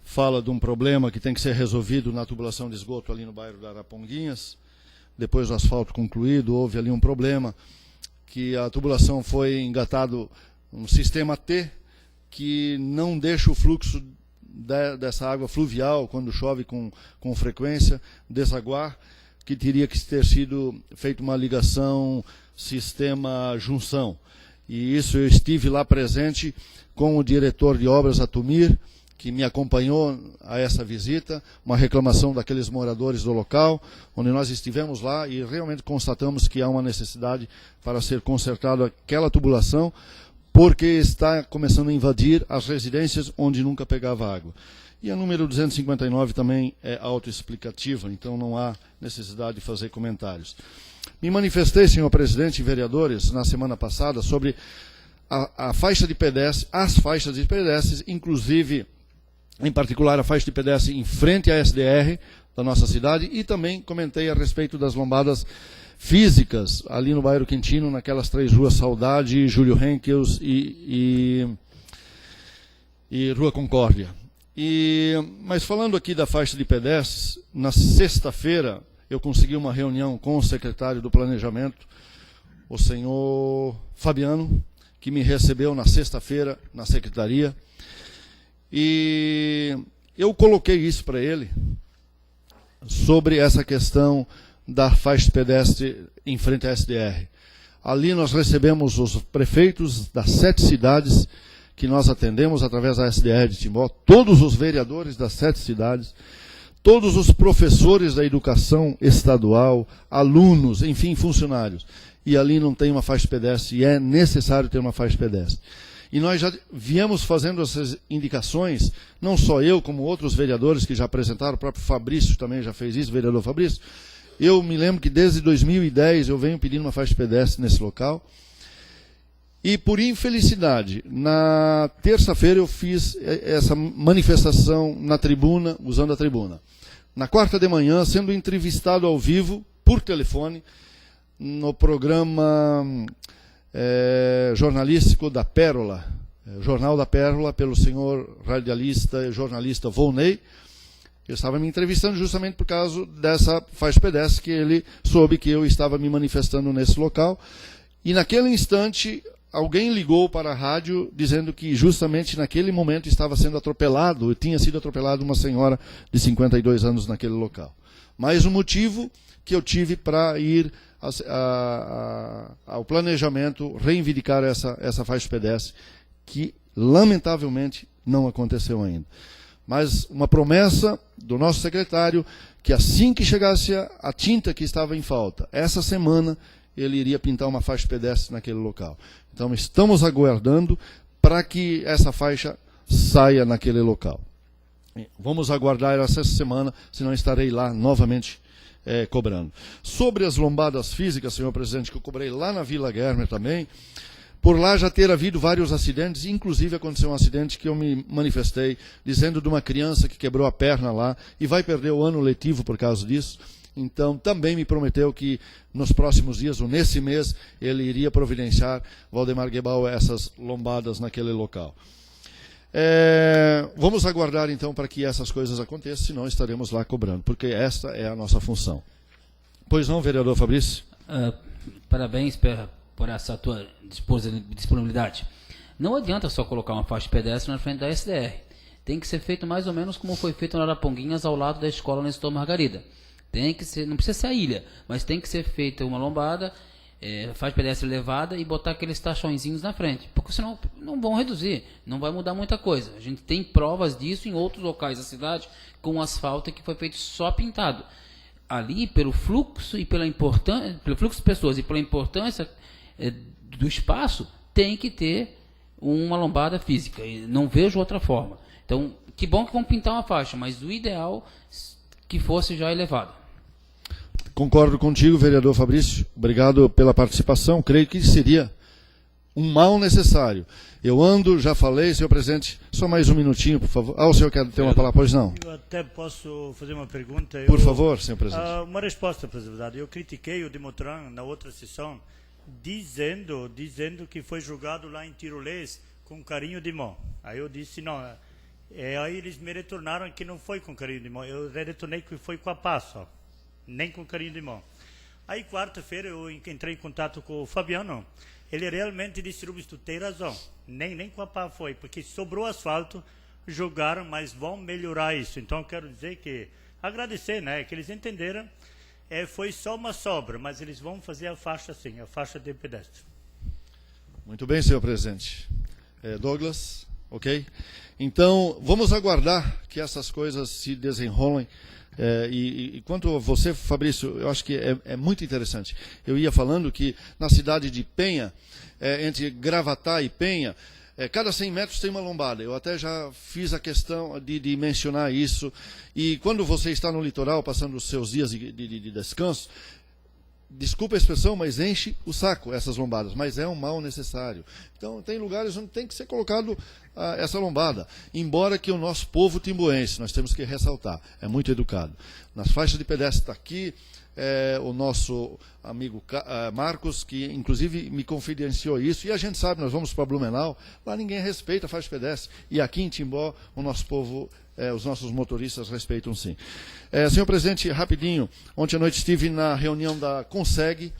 fala de um problema que tem que ser resolvido na tubulação de esgoto ali no bairro da Araponguinhas. Depois do asfalto concluído, houve ali um problema que a tubulação foi engatado um sistema T que não deixa o fluxo dessa água fluvial, quando chove com frequência, desaguar, que teria que ter sido feita uma ligação sistema junção. E isso eu estive lá presente com o diretor de obras, Atumir, que me acompanhou a essa visita, uma reclamação daqueles moradores do local, onde nós estivemos lá e realmente constatamos que há uma necessidade para ser consertada aquela tubulação, porque está começando a invadir as residências onde nunca pegava água. E a número 259 também é autoexplicativa, então não há necessidade de fazer comentários. Me manifestei, senhor presidente e vereadores, na semana passada, sobre a faixa de pedestres, as faixas de pedestres, inclusive, em particular, a faixa de pedestre em frente à SDR da nossa cidade, e também comentei a respeito das lombadas físicas, ali no bairro Quintino, naquelas 3 ruas Saudade, Júlio Henkels e Rua Concórdia. Mas falando aqui da faixa de pedestres, na sexta-feira eu consegui uma reunião com o secretário do Planejamento, o senhor Fabiano, que me recebeu na sexta-feira na secretaria, e eu coloquei isso para ele, sobre essa questão da faixa de pedestre em frente à SDR. Ali nós recebemos os prefeitos das 7 cidades que nós atendemos através da SDR de Timbó, todos os vereadores das 7 cidades, todos os professores da educação estadual, alunos, enfim, funcionários. E ali não tem uma faixa de pedestre, e é necessário ter uma faixa de pedestre. E nós já viemos fazendo essas indicações, não só eu, como outros vereadores que já apresentaram, o próprio Fabrício também já fez isso, o vereador Fabrício. Eu me lembro que desde 2010 eu venho pedindo uma faixa de pedestre nesse local. E por infelicidade, na terça-feira eu fiz essa manifestação na tribuna, usando a tribuna. Na quarta de manhã, sendo entrevistado ao vivo, por telefone, no programa jornalístico da Pérola, Jornal da Pérola, pelo senhor radialista e jornalista Volney, Ele estava me entrevistando justamente por causa dessa faixa pedestre que ele soube que eu estava me manifestando nesse local. E naquele instante, alguém ligou para a rádio dizendo que justamente naquele momento estava sendo atropelado, tinha sido atropelado uma senhora de 52 anos naquele local. Mais um motivo que eu tive para ir ao planejamento reivindicar essa faixa pedestre, que lamentavelmente não aconteceu ainda. Mas uma promessa do nosso secretário, que assim que chegasse a tinta que estava em falta, essa semana ele iria pintar uma faixa pedestre naquele local. Então estamos aguardando para que essa faixa saia naquele local. Vamos aguardar essa semana, senão estarei lá novamente cobrando. Sobre as lombadas físicas, senhor presidente, que eu cobrei lá na Vila Guermer também, por lá já ter havido vários acidentes, inclusive aconteceu um acidente que eu me manifestei, dizendo de uma criança que quebrou a perna lá e vai perder o ano letivo por causa disso. Então, também me prometeu que nos próximos dias, ou nesse mês, ele iria providenciar, Valdemar Gebauer, essas lombadas naquele local. Vamos aguardar, então, para que essas coisas aconteçam, senão estaremos lá cobrando, porque esta é a nossa função. Pois não, vereador Fabrício? Parabéns por essa tua disponibilidade. Não adianta só colocar uma faixa pedestre na frente da SDR. Tem que ser feito mais ou menos como foi feito na Araponguinhas, ao lado da escola Nestor Margarida. Tem que ser, não precisa ser a ilha, mas tem que ser feita uma lombada, faixa pedestre elevada e botar aqueles tachõezinhos na frente. Porque senão não vão reduzir, não vai mudar muita coisa. A gente tem provas disso em outros locais da cidade, com asfalto que foi feito só pintado. Ali, pelo fluxo e pelo fluxo de pessoas e pela importância do espaço, tem que ter uma lombada física. E não vejo outra forma. Então, que bom que vão pintar uma faixa, mas o ideal que fosse já elevado. Concordo contigo, vereador Fabrício. Obrigado pela participação. Creio que seria um mal necessário. Eu ando, já falei, senhor presidente, só mais um minutinho, por favor. O senhor quer ter uma palavra? Pois não. Eu até posso fazer uma pergunta. Por favor, senhor presidente. Uma resposta, presidente. Eu critiquei o Demotran na outra sessão, dizendo que foi jogado lá em Tirolês com carinho de mão. Aí eu disse, não, aí eles me retornaram que não foi com carinho de mão. Eu retornei que foi com a pá só, nem com carinho de mão. Aí quarta-feira eu entrei em contato com o Fabiano. Ele realmente disse, Rubens, tu tem razão. Nem com a pá foi, porque sobrou asfalto, jogaram, mas vão melhorar isso. Então eu quero dizer que, agradecer, né, que eles entenderam, foi só uma sobra, mas eles vão fazer a faixa sim, a faixa de pedestre. Muito bem, senhor presidente. Douglas, ok? Então, vamos aguardar que essas coisas se desenrolem. E quanto a você, Fabrício, eu acho que é muito interessante. Eu ia falando que na cidade de Penha, entre Gravatá e Penha, cada 100 metros tem uma lombada. Eu até já fiz a questão de mencionar isso. E quando você está no litoral, passando os seus dias de descanso, desculpa a expressão, mas enche o saco essas lombadas, mas é um mal necessário. Então, tem lugares onde tem que ser colocado essa lombada, embora que o nosso povo timboense, nós temos que ressaltar, é muito educado. Nas faixas de pedestre está aqui, o nosso amigo Marcos, que inclusive me confidenciou isso, e a gente sabe, nós vamos para Blumenau, lá ninguém respeita a faixa de pedestre, e aqui em Timbó, o nosso povo, os nossos motoristas respeitam sim. Senhor presidente, rapidinho, ontem à noite estive na reunião da CONSEG,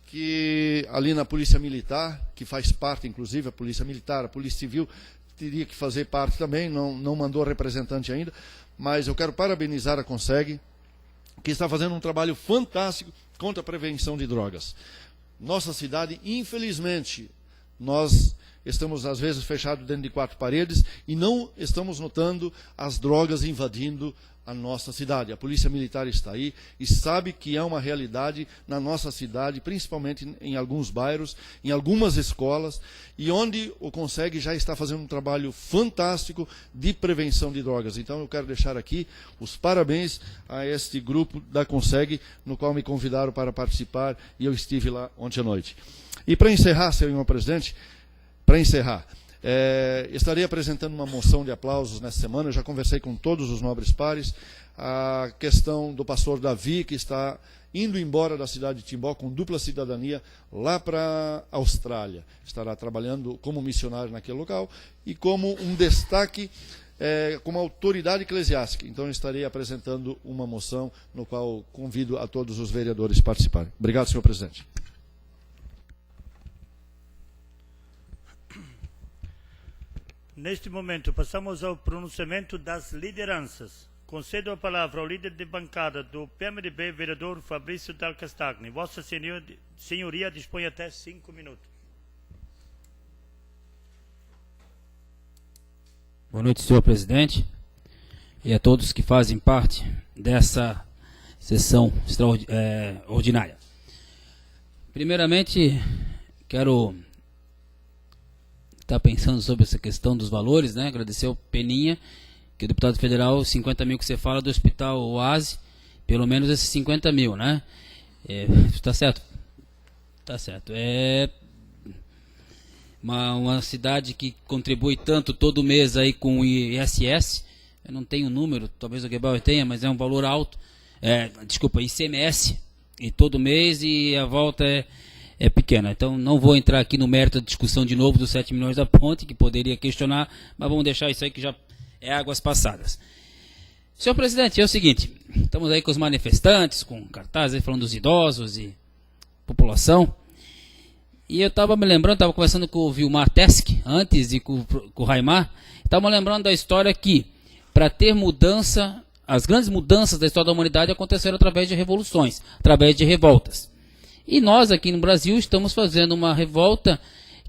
que ali na Polícia Militar, que faz parte inclusive, a Polícia Militar, a Polícia Civil, teria que fazer parte também, não mandou representante ainda, mas eu quero parabenizar a CONSEG, que está fazendo um trabalho fantástico contra a prevenção de drogas. Nossa cidade, infelizmente, nós estamos às vezes fechados dentro de 4 paredes e não estamos notando as drogas invadindo a nossa cidade. A Polícia Militar está aí e sabe que é uma realidade na nossa cidade, principalmente em alguns bairros, em algumas escolas, e onde o CONSEG já está fazendo um trabalho fantástico de prevenção de drogas. Então eu quero deixar aqui os parabéns a este grupo da CONSEG, no qual me convidaram para participar e eu estive lá ontem à noite. E para encerrar, senhor presidente, estarei apresentando uma moção de aplausos nessa semana, eu já conversei com todos os nobres pares, a questão do pastor Davi, que está indo embora da cidade de Timbó com dupla cidadania lá para a Austrália. Estará trabalhando como missionário naquele local e como um destaque como autoridade eclesiástica. Então, eu estarei apresentando uma moção no qual convido a todos os vereadores a participarem. Obrigado, senhor presidente. Neste momento, passamos ao pronunciamento das lideranças. Concedo a palavra ao líder de bancada do PMDB, vereador Fabrício Dal Castagni. Vossa Senhoria dispõe até 5 minutos. Boa noite, senhor presidente, e a todos que fazem parte dessa sessão ordinária. Primeiramente, quero estar pensando sobre essa questão dos valores, né? Agradecer ao Peninha, que é o deputado federal, 50 mil que você fala do Hospital Oase, pelo menos esses 50 mil, né? Tá certo? Tá certo. É uma cidade que contribui tanto todo mês aí com o ISS, eu não tenho o número, talvez o Gebauer tenha, mas é um valor alto, ICMS, e todo mês, e a volta é pequena. Então não vou entrar aqui no mérito da discussão de novo dos 7 milhões da ponte, que poderia questionar, mas vamos deixar isso aí que já é águas passadas. Senhor presidente, é o seguinte, estamos aí com os manifestantes, com cartazes aí falando dos idosos e população, e eu estava me lembrando, estava conversando com o Vilmar Tesk antes e com o Raimar, estava me lembrando da história que, para ter mudança, as grandes mudanças da história da humanidade aconteceram através de revoluções, através de revoltas. E nós aqui no Brasil estamos fazendo uma revolta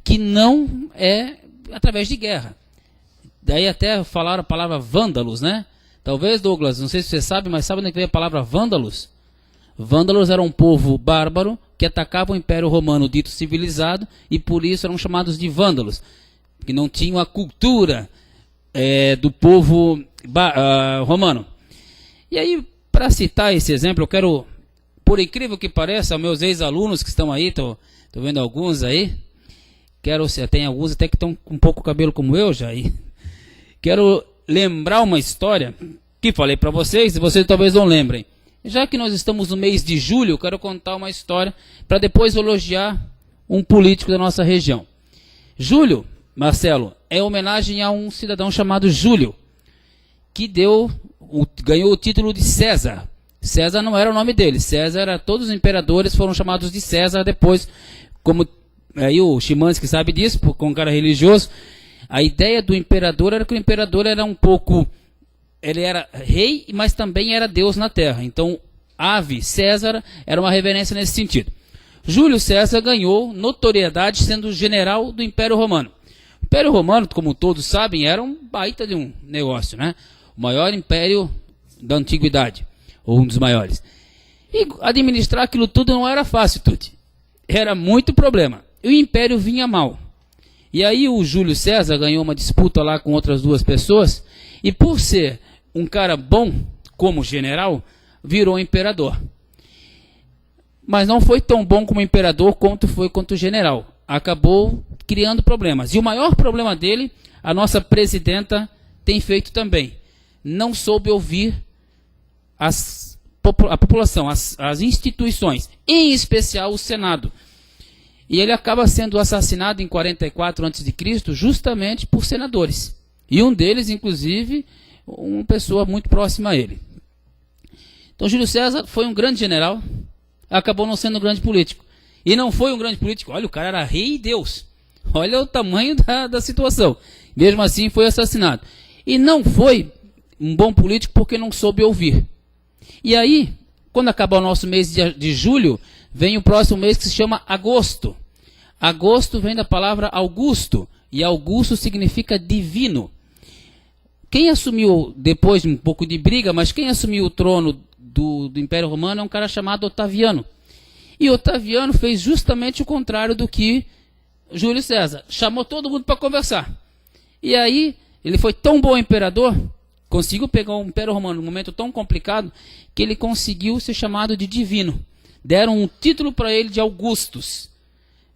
que não é através de guerra. Daí até falaram a palavra vândalos, né? Talvez, Douglas, não sei se você sabe, mas sabe onde veio a palavra vândalos? Vândalos era um povo bárbaro que atacava o Império Romano dito civilizado e por isso eram chamados de vândalos, que não tinham a cultura do povo romano. E aí, para citar esse exemplo, eu quero, por incrível que pareça, meus ex-alunos que estão aí, tô vendo alguns aí, tem alguns até que estão com um pouco cabelo como eu já aí. Quero lembrar uma história que falei para vocês, e vocês talvez não lembrem. Já que nós estamos no mês de julho, eu quero contar uma história para depois elogiar um político da nossa região. Júlio, Marcelo, é homenagem a um cidadão chamado Júlio, que ganhou o título de César. César não era o nome dele, todos os imperadores foram chamados de César depois, como aí o Chimansky sabe disso, com um cara religioso. A ideia do imperador era que o imperador era um pouco, ele era rei, mas também era Deus na terra. Então, ave César era uma reverência nesse sentido. Júlio César ganhou notoriedade sendo general do Império Romano. O Império Romano, como todos sabem, era um baita de um negócio, né? O maior império da antiguidade, ou um dos maiores. E administrar aquilo tudo não era fácil, Tuti. Era muito problema. E o império vinha mal. E aí o Júlio César ganhou uma disputa lá com outras duas pessoas, e por ser um cara bom como general, virou imperador. Mas não foi tão bom como imperador quanto foi quanto general. Acabou criando problemas. E o maior problema dele, a nossa presidenta tem feito também. Não soube ouvir a população, as instituições, em especial o Senado. E ele acaba sendo assassinado em 44 a.C. justamente por senadores. E um deles, inclusive, uma pessoa muito próxima a ele. Então Júlio César foi um grande general, acabou não sendo um grande político. E não foi um grande político, olha, o cara era rei e Deus. Olha o tamanho da situação. Mesmo assim foi assassinado. E não foi um bom político porque não soube ouvir. E aí, quando acabar o nosso mês de julho, vem o próximo mês que se chama agosto. Agosto vem da palavra Augusto, e Augusto significa divino. Quem assumiu, depois de um pouco de briga, mas quem assumiu o trono do Império Romano é um cara chamado Otaviano. E Otaviano fez justamente o contrário do que Júlio César. Chamou todo mundo para conversar. E aí, ele foi tão bom imperador, conseguiu pegar o Império Romano num momento tão complicado, que ele conseguiu ser chamado de divino. Deram um título para ele de Augustus.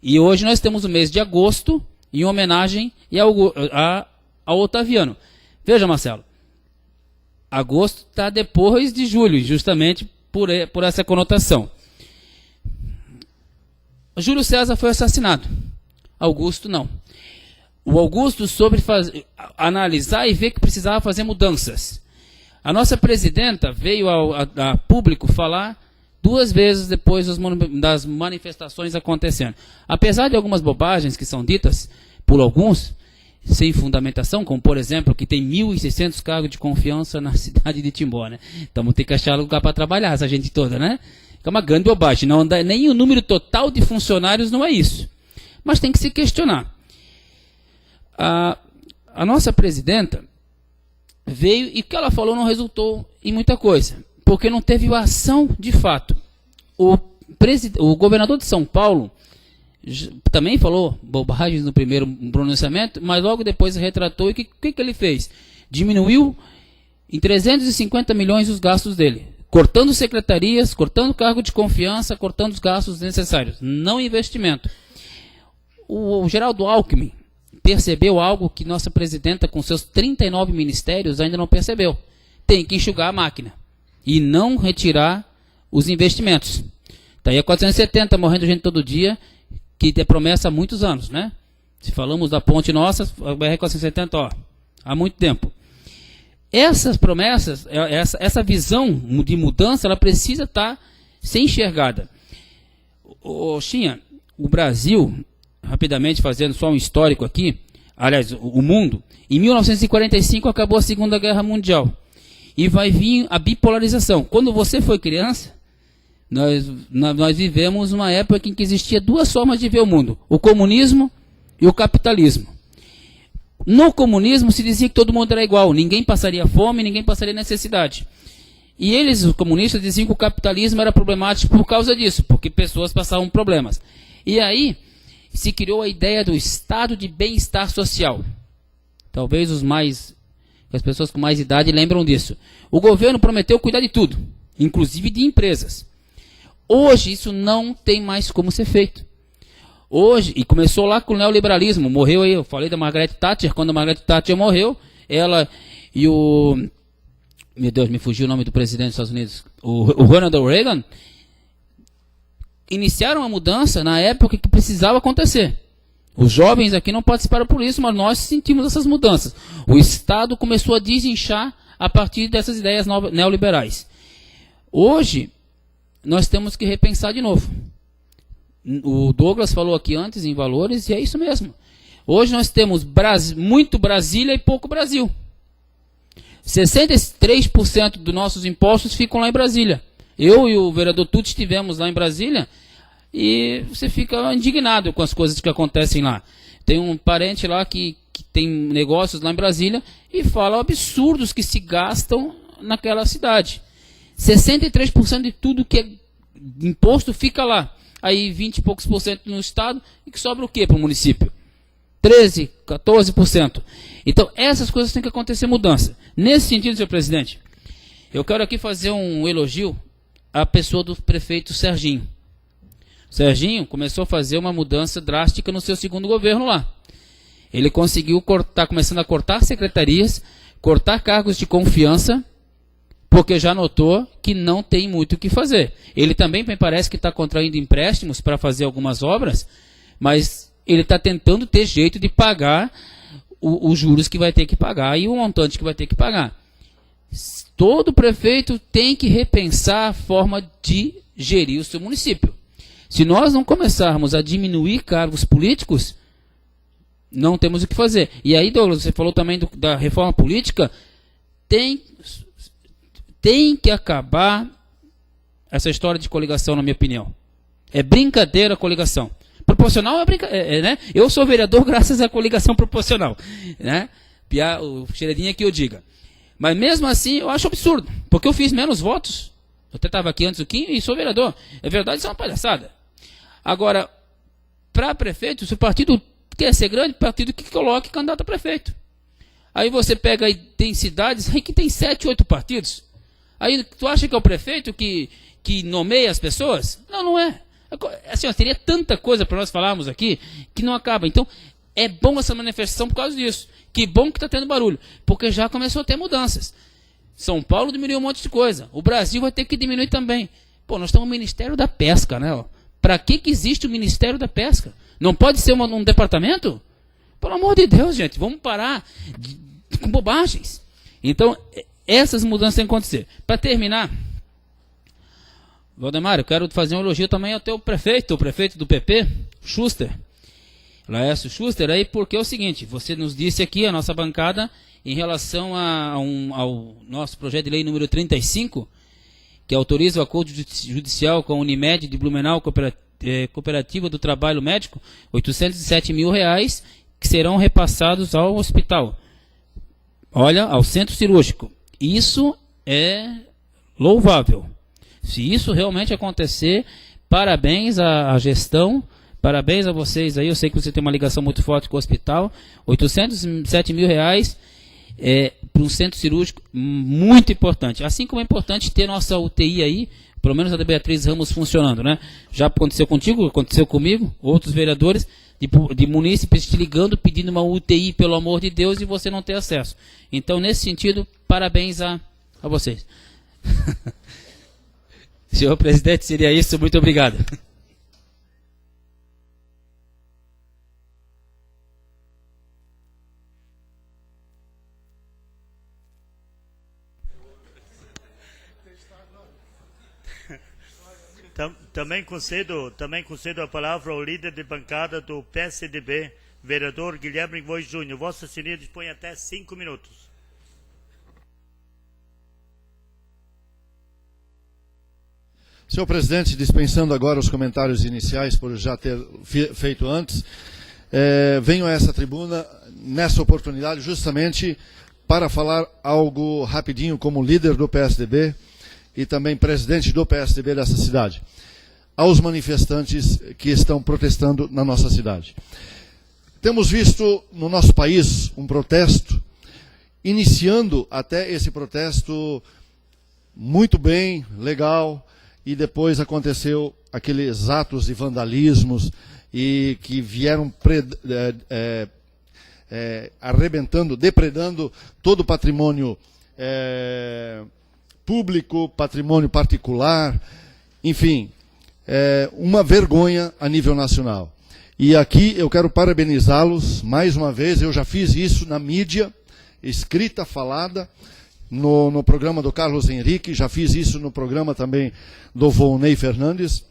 E hoje nós temos o mês de agosto em homenagem ao Otaviano. Veja, Marcelo, agosto está depois de julho, justamente por essa conotação. Júlio César foi assassinado. Augusto não. o Augusto soube analisar e ver que precisava fazer mudanças. A nossa presidenta veio a público falar 2 vezes depois das manifestações acontecendo. Apesar de algumas bobagens que são ditas por alguns, sem fundamentação, como por exemplo, que tem 1.600 cargos de confiança na cidade de Timbó, né? Então vamos ter que achar lugar para trabalhar, essa gente toda, né? É uma grande bobagem. Não, nem o número total de funcionários não é isso. Mas tem que se questionar. A nossa presidenta veio e o que ela falou não resultou em muita coisa, porque não teve ação de fato. O governador de São Paulo também falou bobagens no primeiro pronunciamento, mas logo depois retratou e o que ele fez? Diminuiu em 350 milhões os gastos dele, cortando secretarias, cortando cargo de confiança, cortando os gastos necessários, não investimento. O Geraldo Alckmin percebeu algo que nossa presidenta, com seus 39 ministérios, ainda não percebeu. Tem que enxugar a máquina e não retirar os investimentos. Está aí a 470, morrendo gente todo dia, que tem promessa há muitos anos, né? Se falamos da ponte nossa, a BR-470, ó, há muito tempo. Essas promessas, essa visão de mudança, ela precisa estar ser enxergada. Xinha, o Brasil, rapidamente fazendo só um histórico aqui, aliás, o mundo, em 1945 acabou a Segunda Guerra Mundial. E vai vir a bipolarização. Quando você foi criança, nós vivemos uma época em que existia 2 formas de ver o mundo: o comunismo e o capitalismo. No comunismo se dizia que todo mundo era igual, ninguém passaria fome, ninguém passaria necessidade. E eles, os comunistas, diziam que o capitalismo era problemático por causa disso, porque pessoas passavam problemas. E aí se criou a ideia do estado de bem-estar social. Talvez as pessoas com mais idade lembram disso. O governo prometeu cuidar de tudo, inclusive de empresas. Hoje isso não tem mais como ser feito. Hoje, e começou lá com o neoliberalismo, morreu aí, eu falei da Margaret Thatcher, quando a Margaret Thatcher morreu, ela e meu Deus, me fugiu o nome do presidente dos Estados Unidos, o Ronald Reagan, iniciaram a mudança na época que precisava acontecer. Os jovens aqui não participaram por isso, mas nós sentimos essas mudanças. O Estado começou a desinchar a partir dessas ideias neoliberais. Hoje, nós temos que repensar de novo. O Douglas falou aqui antes em valores, e é isso mesmo. Hoje nós temos muito Brasília e pouco Brasil. 63% dos nossos impostos ficam lá em Brasília. Eu e o vereador Tuti estivemos lá em Brasília e você fica indignado com as coisas que acontecem lá. Tem um parente lá que tem negócios lá em Brasília e fala absurdos que se gastam naquela cidade. 63% de tudo que é imposto fica lá. Aí 20 e poucos por cento no estado, e que sobra o quê para o município? 13, 14%. Então essas coisas têm que acontecer mudança. Nesse sentido, senhor presidente, eu quero aqui fazer um elogio à pessoa do prefeito Serginho. Serginho começou a fazer uma mudança drástica no seu segundo governo lá. Ele conseguiu começando a cortar secretarias, cortar cargos de confiança, porque já notou que não tem muito o que fazer. Ele também me parece que está contraindo empréstimos para fazer algumas obras, mas ele está tentando ter jeito de pagar os juros que vai ter que pagar e o montante que vai ter que pagar. Todo prefeito tem que repensar a forma de gerir o seu município. Se nós não começarmos a diminuir cargos políticos, não temos o que fazer. E aí, Douglas, você falou também da reforma política, tem que acabar essa história de coligação, na minha opinião. É brincadeira a coligação. Proporcional é brincadeira, né? Eu sou vereador graças à coligação proporcional, né? O cheiradinho que eu diga. Mas mesmo assim, eu acho absurdo, porque eu fiz menos votos. Eu até estava aqui antes do Kim e sou vereador. É verdade, isso é uma palhaçada. Agora, para prefeito, se o partido quer ser grande, partido que coloque candidato a prefeito. Aí você pega aí, tem cidades aí que tem 7, 8 partidos. Aí tu acha que é o prefeito que nomeia as pessoas? Não, não é. Assim, ó, teria tanta coisa para nós falarmos aqui que não acaba. Então, é bom essa manifestação por causa disso. Que bom que está tendo barulho, porque já começou a ter mudanças. São Paulo diminuiu um monte de coisa. O Brasil vai ter que diminuir também. Pô, nós temos o Ministério da Pesca, né? Para que existe o Ministério da Pesca? Não pode ser um departamento? Pelo amor de Deus, gente, vamos parar com bobagens. Então, essas mudanças têm que acontecer. Para terminar, Valdemar, eu quero fazer um elogio também ao teu prefeito, o prefeito do PP, Schuster. Laércio Schuster, aí, porque é o seguinte, você nos disse aqui, a nossa bancada, em relação ao nosso projeto de lei número 35, que autoriza o acordo judicial com a Unimed de Blumenau, Cooperativa do Trabalho Médico, R$807 mil, que serão repassados ao hospital. Olha, ao centro cirúrgico. Isso é louvável. Se isso realmente acontecer, parabéns à gestão, parabéns a vocês aí, eu sei que você tem uma ligação muito forte com o hospital, R$807 mil para um centro cirúrgico, muito importante. Assim como é importante ter nossa UTI aí, pelo menos a da Beatriz Ramos funcionando, né? Já aconteceu contigo, aconteceu comigo, outros vereadores de munícipes te ligando, pedindo uma UTI, pelo amor de Deus, e você não ter acesso. Então, nesse sentido, parabéns a vocês. Senhor presidente, seria isso. Muito obrigado. Também concedo a palavra ao líder de bancada do PSDB, vereador Guilherme Voz Júnior. Vossa Senhoria dispõe até 5 minutos. Senhor presidente, dispensando agora os comentários iniciais por já ter feito antes, venho a essa tribuna nessa oportunidade justamente para falar algo rapidinho como líder do PSDB e também presidente do PSDB dessa cidade, aos manifestantes que estão protestando na nossa cidade. Temos visto no nosso país um protesto, iniciando até esse protesto muito bem, legal, e depois aconteceu aqueles atos de vandalismos e que vieram arrebentando, depredando todo o patrimônio público, patrimônio particular, enfim, uma vergonha a nível nacional. E aqui eu quero parabenizá-los mais uma vez, eu já fiz isso na mídia, escrita, falada, no programa do Carlos Henrique, já fiz isso no programa também do Volney Fernandes,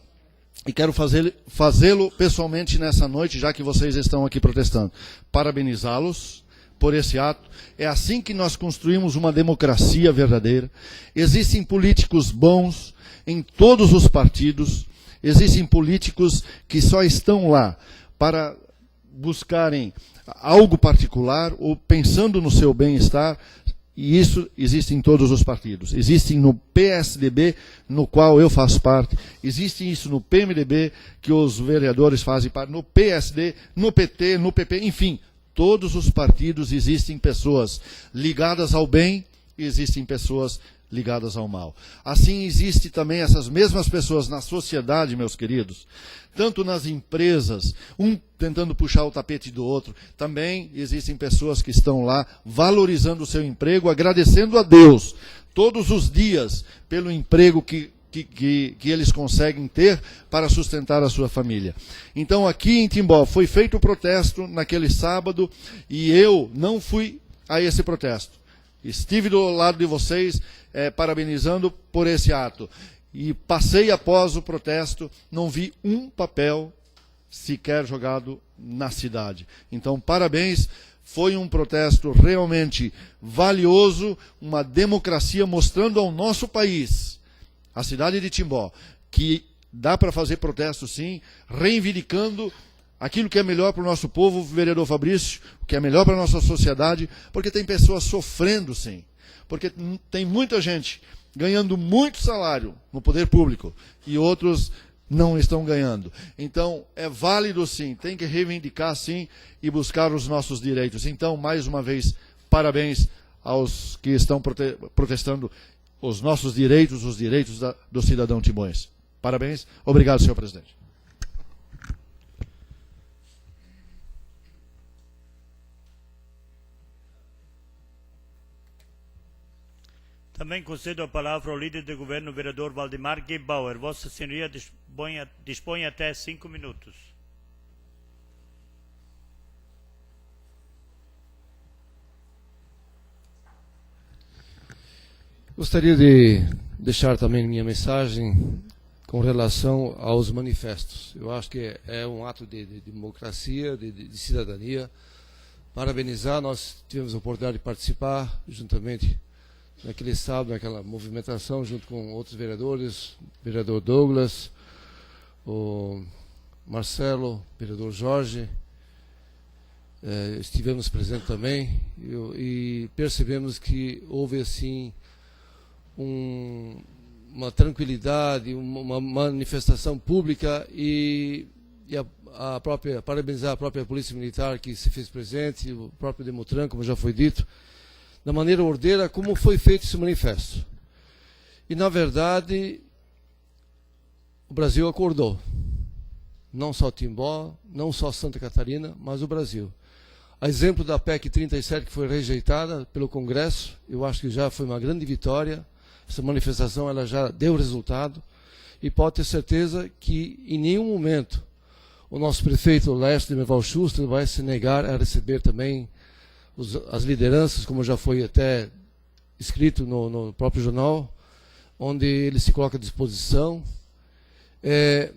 e quero fazê-lo pessoalmente nessa noite, já que vocês estão aqui protestando. Parabenizá-los por esse ato. É assim que nós construímos uma democracia verdadeira. Existem políticos bons em todos os partidos, existem políticos que só estão lá para buscarem algo particular ou pensando no seu bem-estar. E isso existe em todos os partidos. Existe no PSDB, no qual eu faço parte. Existe isso no PMDB, que os vereadores fazem parte. No PSD, no PT, no PP, enfim. Todos os partidos existem pessoas ligadas ao bem e existem pessoas ligadas ao mal. Assim existe também essas mesmas pessoas na sociedade, meus queridos, tanto nas empresas, um tentando puxar o tapete do outro, também existem pessoas que estão lá valorizando o seu emprego, agradecendo a Deus todos os dias pelo emprego que eles conseguem ter para sustentar a sua família. Então aqui em Timbó foi feito o protesto naquele sábado e eu não fui a esse protesto. Estive do lado de vocês parabenizando por esse ato. E passei após o protesto, não vi um papel sequer jogado na cidade. Então, parabéns, foi um protesto realmente valioso, uma democracia mostrando ao nosso país, a cidade de Timbó, que dá para fazer protesto sim, reivindicando aquilo que é melhor para o nosso povo, vereador Fabrício, o que é melhor para a nossa sociedade, porque tem pessoas sofrendo sim, porque tem muita gente ganhando muito salário no poder público e outros não estão ganhando. Então, é válido sim, tem que reivindicar sim e buscar os nossos direitos. Então, mais uma vez, parabéns aos que estão protestando os nossos direitos, os direitos do cidadão timboense. Parabéns. Obrigado, senhor presidente. Também concedo a palavra ao líder do governo, o vereador Valdemar Gebauer. Vossa Senhoria dispõe até 5 minutos. Gostaria de deixar também minha mensagem com relação aos manifestos. Eu acho que é um ato de democracia, de cidadania. Parabenizar, nós tivemos a oportunidade de participar juntamente naquele sábado, naquela movimentação, junto com outros vereadores, vereador Douglas, o Marcelo, vereador Jorge, estivemos presentes também e percebemos que houve assim uma tranquilidade, uma manifestação pública e parabenizar a própria Polícia Militar que se fez presente, o próprio Demutran, como já foi dito, da maneira ordeira como foi feito esse manifesto. E, na verdade, o Brasil acordou. Não só Timbó, não só Santa Catarina, mas o Brasil. A exemplo da PEC 37, que foi rejeitada pelo Congresso, eu acho que já foi uma grande vitória. Essa manifestação ela já deu resultado. E pode ter certeza que, em nenhum momento, o nosso prefeito Laércio de Merval Schuster vai se negar a receber também as lideranças, como já foi até escrito no próprio jornal, onde ele se coloca à disposição.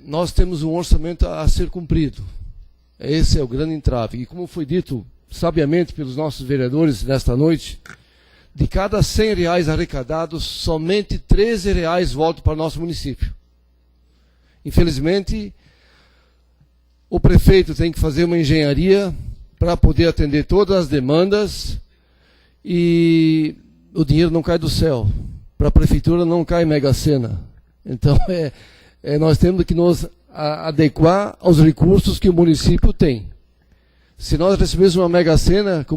Nós temos um orçamento a ser cumprido. Esse é o grande entrave. E como foi dito sabiamente pelos nossos vereadores nesta noite, de cada R$100 arrecadados, somente R$13 voltam para o nosso município. Infelizmente, o prefeito tem que fazer uma engenharia para poder atender todas as demandas e o dinheiro não cai do céu. Para a prefeitura não cai Mega Sena. Então, nós temos que nos adequar aos recursos que o município tem. Se nós recebêssemos uma Mega Sena,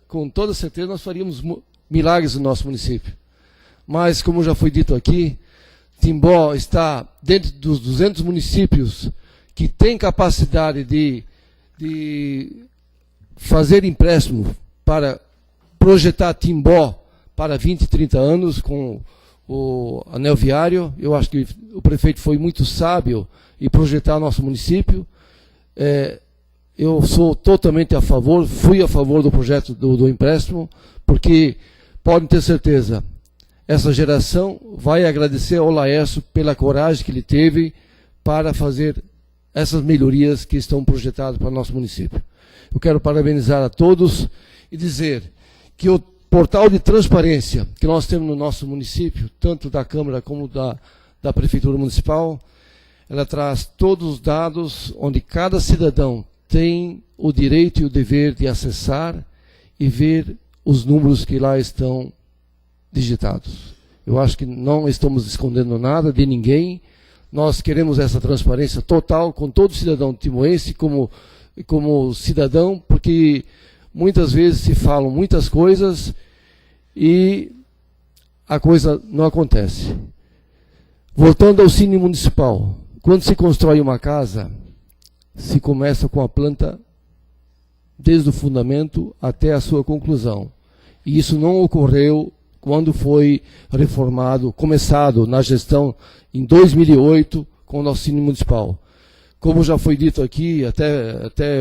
com toda certeza nós faríamos milagres no nosso município. Mas, como já foi dito aqui, Timbó está dentro dos 200 municípios que têm capacidade de fazer empréstimo para projetar Timbó para 20, 30 anos com o anel viário. Eu acho que o prefeito foi muito sábio em projetar nosso município. Eu sou totalmente a favor, fui a favor do projeto do empréstimo, porque podem ter certeza, essa geração vai agradecer ao Laércio pela coragem que ele teve para fazer essas melhorias que estão projetadas para o nosso município. Eu quero parabenizar a todos e dizer que o portal de transparência que nós temos no nosso município, tanto da Câmara como da Prefeitura Municipal, ela traz todos os dados onde cada cidadão tem o direito e o dever de acessar e ver os números que lá estão digitados. Eu acho que não estamos escondendo nada de ninguém. Nós queremos essa transparência total com todo cidadão timoense como cidadão, porque muitas vezes se falam muitas coisas e a coisa não acontece. Voltando ao Cine Municipal, quando se constrói uma casa, se começa com a planta desde o fundamento até a sua conclusão. E isso não ocorreu quando foi começado na gestão em 2008 com o nosso Cine Municipal. Como já foi dito aqui, até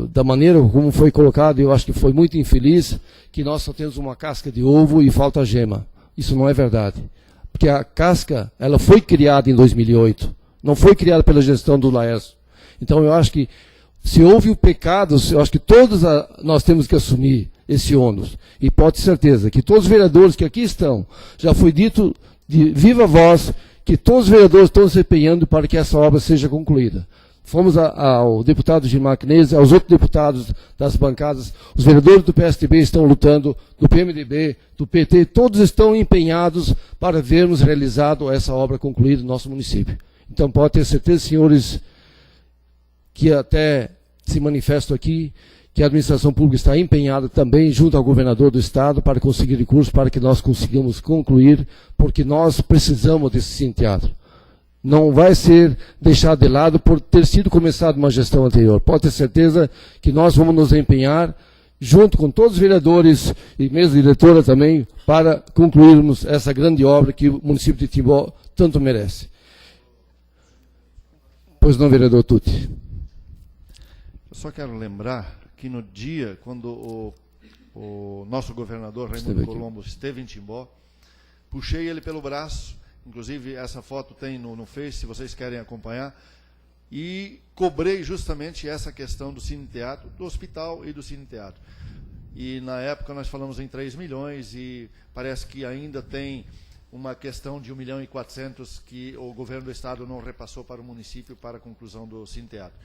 da maneira como foi colocado, eu acho que foi muito infeliz, que nós só temos uma casca de ovo e falta a gema. Isso não é verdade. Porque a casca, ela foi criada em 2008, não foi criada pela gestão do Laércio. Então eu acho que, se houve o pecado, eu acho que todos nós temos que assumir esse ônus. E pode ter certeza que todos os vereadores que aqui estão, já foi dito de viva voz, que todos os vereadores estão se empenhando para que essa obra seja concluída. Fomos ao deputado Gilmar Knez, aos outros deputados das bancadas, os vereadores do PSDB estão lutando, do PMDB, do PT, todos estão empenhados para vermos realizado essa obra concluída no nosso município. Então pode ter certeza, senhores, que até se manifesto aqui, que a administração pública está empenhada também junto ao governador do estado para conseguir recursos para que nós consigamos concluir, porque nós precisamos desse Cine Teatro. Não vai ser deixado de lado por ter sido começado uma gestão anterior. Pode ter certeza que nós vamos nos empenhar, junto com todos os vereadores e mesmo a diretora também, para concluirmos essa grande obra que o município de Timbó tanto merece. Pois não, vereador Tuti. Eu só quero lembrar que no dia, quando o nosso governador Raimundo Colombo esteve em Timbó, puxei ele pelo braço, inclusive essa foto tem no Face, se vocês querem acompanhar, e cobrei justamente essa questão do Cine Teatro, do hospital e do Cine Teatro. E na época nós falamos em 3 milhões e parece que ainda tem uma questão de 1.400.000 que o governo do estado não repassou para o município para a conclusão do Cine Teatro.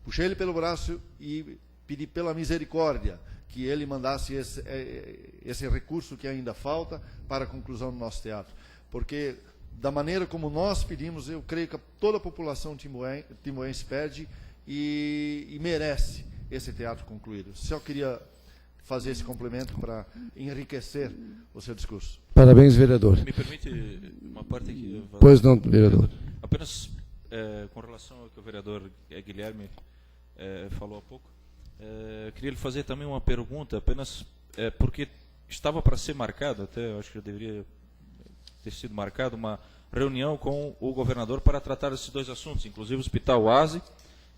Puxei ele pelo braço e pedi pela misericórdia que ele mandasse esse recurso que ainda falta para a conclusão do nosso teatro. Porque, da maneira como nós pedimos, eu creio que toda a população timboense pede e merece esse teatro concluído. Só queria fazer esse complemento para enriquecer o seu discurso. Parabéns, vereador. Me permite uma parte aqui? Pois não, vereador. Apenas com relação ao que o vereador Guilherme falou há pouco, queria lhe fazer também uma pergunta, apenas porque estava para ser marcado, até eu acho que já deveria ter sido marcado, uma reunião com o governador para tratar desses 2 assuntos, inclusive o Hospital Oase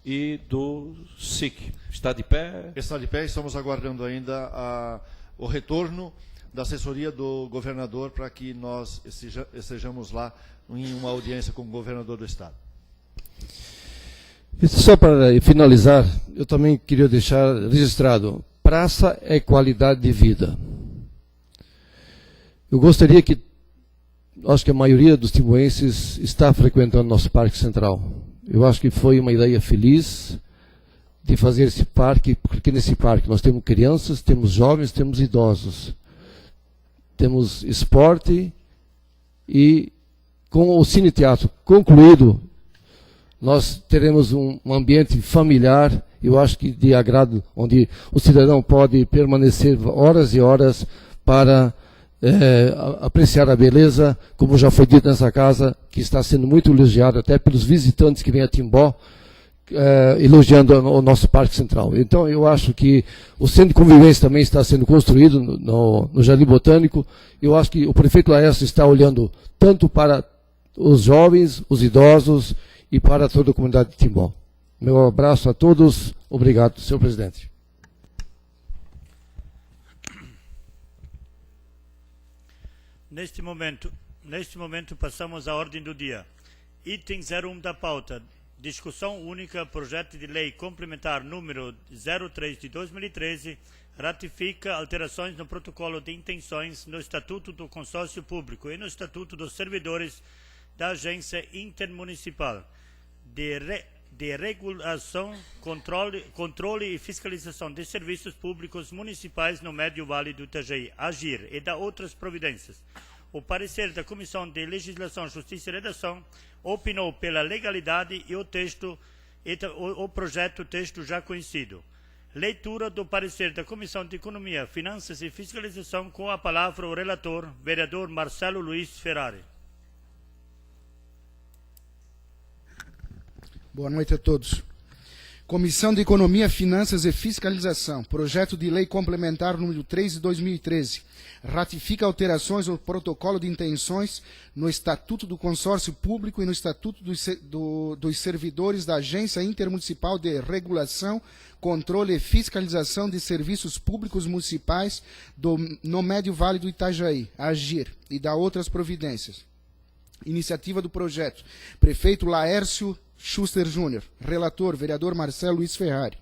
e do SIC. Está de pé? Está de pé, estamos aguardando ainda o retorno da assessoria do governador para que nós estejamos lá em uma audiência com o governador do estado. E só para finalizar, eu também queria deixar registrado, praça é qualidade de vida. Eu gostaria que, acho que a maioria dos timboenses está frequentando nosso Parque Central. Eu acho que foi uma ideia feliz de fazer esse parque, porque nesse parque nós temos crianças, temos jovens, temos idosos. Temos esporte e com o Cine Teatro concluído, nós teremos um ambiente familiar, eu acho que de agrado, onde o cidadão pode permanecer horas e horas para apreciar a beleza, como já foi dito nessa casa, que está sendo muito elogiada até pelos visitantes que vêm a Timbó, elogiando o nosso Parque Central. Então, eu acho que o Centro de Convivência também está sendo construído no Jardim Botânico. Eu acho que o prefeito Laércio está olhando tanto para os jovens, os idosos e para toda a comunidade de Timbó. Meu abraço a todos. Obrigado, senhor presidente. Neste momento passamos à ordem do dia. Item 01 da pauta. Discussão única, projeto de lei complementar número 03 de 2013, ratifica alterações no protocolo de intenções no Estatuto do Consórcio Público e no Estatuto dos Servidores da Agência Intermunicipal de Regulação, Controle e Fiscalização de Serviços Públicos Municipais no Médio Vale do Itajaí, AGIR, e da outras providências. O parecer da Comissão de Legislação, Justiça e Redação opinou pela legalidade e o projeto texto já conhecido. Leitura do parecer da Comissão de Economia, Finanças e Fiscalização, com a palavra o relator, vereador Marcelo Luiz Ferrari. Boa noite a todos. Comissão de Economia, Finanças e Fiscalização. Projeto de Lei Complementar número 3 de 2013. Ratifica alterações ao protocolo de intenções no Estatuto do Consórcio Público e no Estatuto dos Servidores da Agência Intermunicipal de Regulação, Controle e Fiscalização de Serviços Públicos Municipais no Médio Vale do Itajaí, AGIR, e da outras providências. Iniciativa do projeto. Prefeito Laércio Schuster Júnior. Relator, vereador Marcelo Luiz Ferrari.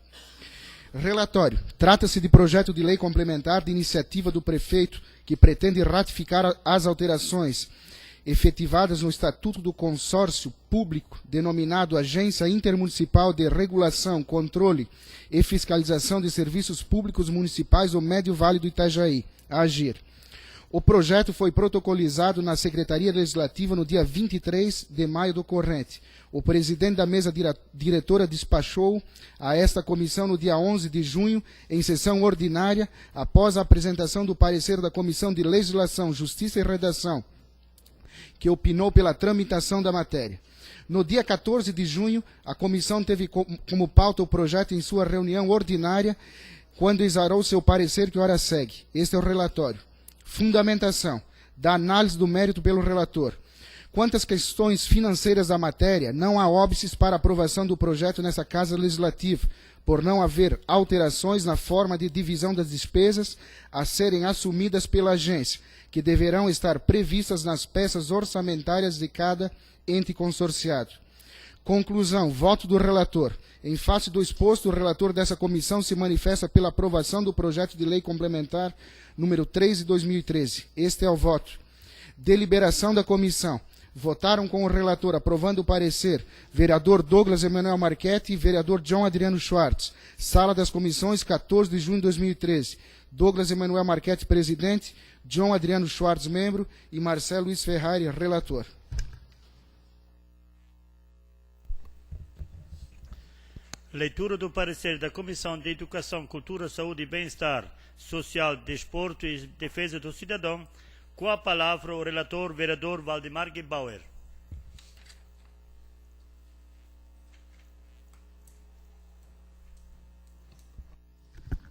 Relatório. Trata-se de projeto de lei complementar de iniciativa do prefeito que pretende ratificar as alterações efetivadas no Estatuto do Consórcio Público, denominado Agência Intermunicipal de Regulação, Controle e Fiscalização de Serviços Públicos Municipais do Médio Vale do Itajaí, AGIR. O projeto foi protocolizado na Secretaria Legislativa no dia 23 de maio do corrente. O presidente da mesa diretora despachou a esta comissão no dia 11 de junho, em sessão ordinária, após a apresentação do parecer da Comissão de Legislação, Justiça e Redação, que opinou pela tramitação da matéria. No dia 14 de junho, a comissão teve como pauta o projeto em sua reunião ordinária, quando exarou seu parecer que ora segue. Este é o relatório. Fundamentação da análise do mérito pelo relator. Quanto às questões financeiras da matéria, não há óbices para aprovação do projeto nessa Casa Legislativa, por não haver alterações na forma de divisão das despesas a serem assumidas pela agência, que deverão estar previstas nas peças orçamentárias de cada ente consorciado. Conclusão, voto do relator. Em face do exposto, o relator dessa comissão se manifesta pela aprovação do projeto de lei complementar número 3 de 2013. Este é o voto. Deliberação da comissão. Votaram com o relator, aprovando o parecer, vereador Douglas Emanuel Marchetti e vereador John Adriano Schwartz. Sala das Comissões, 14 de junho de 2013. Douglas Emanuel Marchetti, presidente, John Adriano Schwartz, membro, e Marcelo Luiz Ferrari, relator. Leitura do parecer da Comissão de Educação, Cultura, Saúde e Bem-Estar Social, Desporto e Defesa do Cidadão. Com a palavra o relator, vereador Valdemar Gebauer.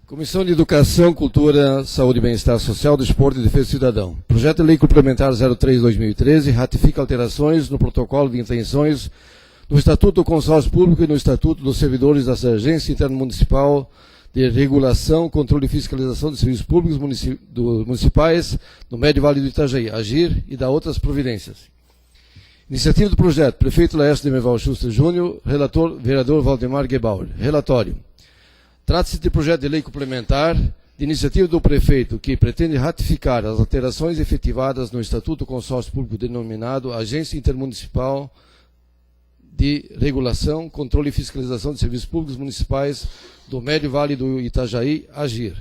Comissão de Educação, Cultura, Saúde e Bem-Estar Social, Desporto e Defesa do Cidadão. Projeto de Lei Complementar 03/2013 ratifica alterações no protocolo de intenções no Estatuto do Consórcio Público e no Estatuto dos Servidores da Agência Intermunicipal de Regulação, Controle e Fiscalização de Serviços Públicos Municipais no Médio Vale do Itajaí, AGIR, e da outras providências. Iniciativa do projeto, Prefeito Laércio de Meval Schuster Júnior, relator, vereador Valdemar Gebauer. Relatório. Trata-se de projeto de lei complementar de iniciativa do prefeito que pretende ratificar as alterações efetivadas no Estatuto do Consórcio Público denominado Agência Intermunicipal de Regulação, Controle e Fiscalização de Serviços Públicos Municipais do Médio Vale do Itajaí, AGIR.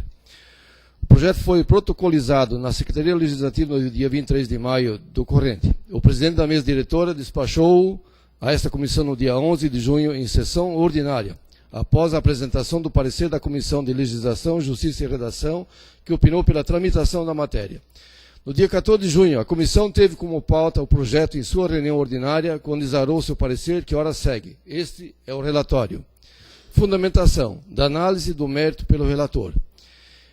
O projeto foi protocolizado na Secretaria Legislativa no dia 23 de maio do corrente. O presidente da mesa diretora despachou a esta comissão no dia 11 de junho em sessão ordinária, após a apresentação do parecer da Comissão de Legislação, Justiça e Redação, que opinou pela tramitação da matéria. No dia 14 de junho, a comissão teve como pauta o projeto em sua reunião ordinária, quando exarou seu parecer, que ora segue. Este é o relatório. Fundamentação da análise do mérito pelo relator.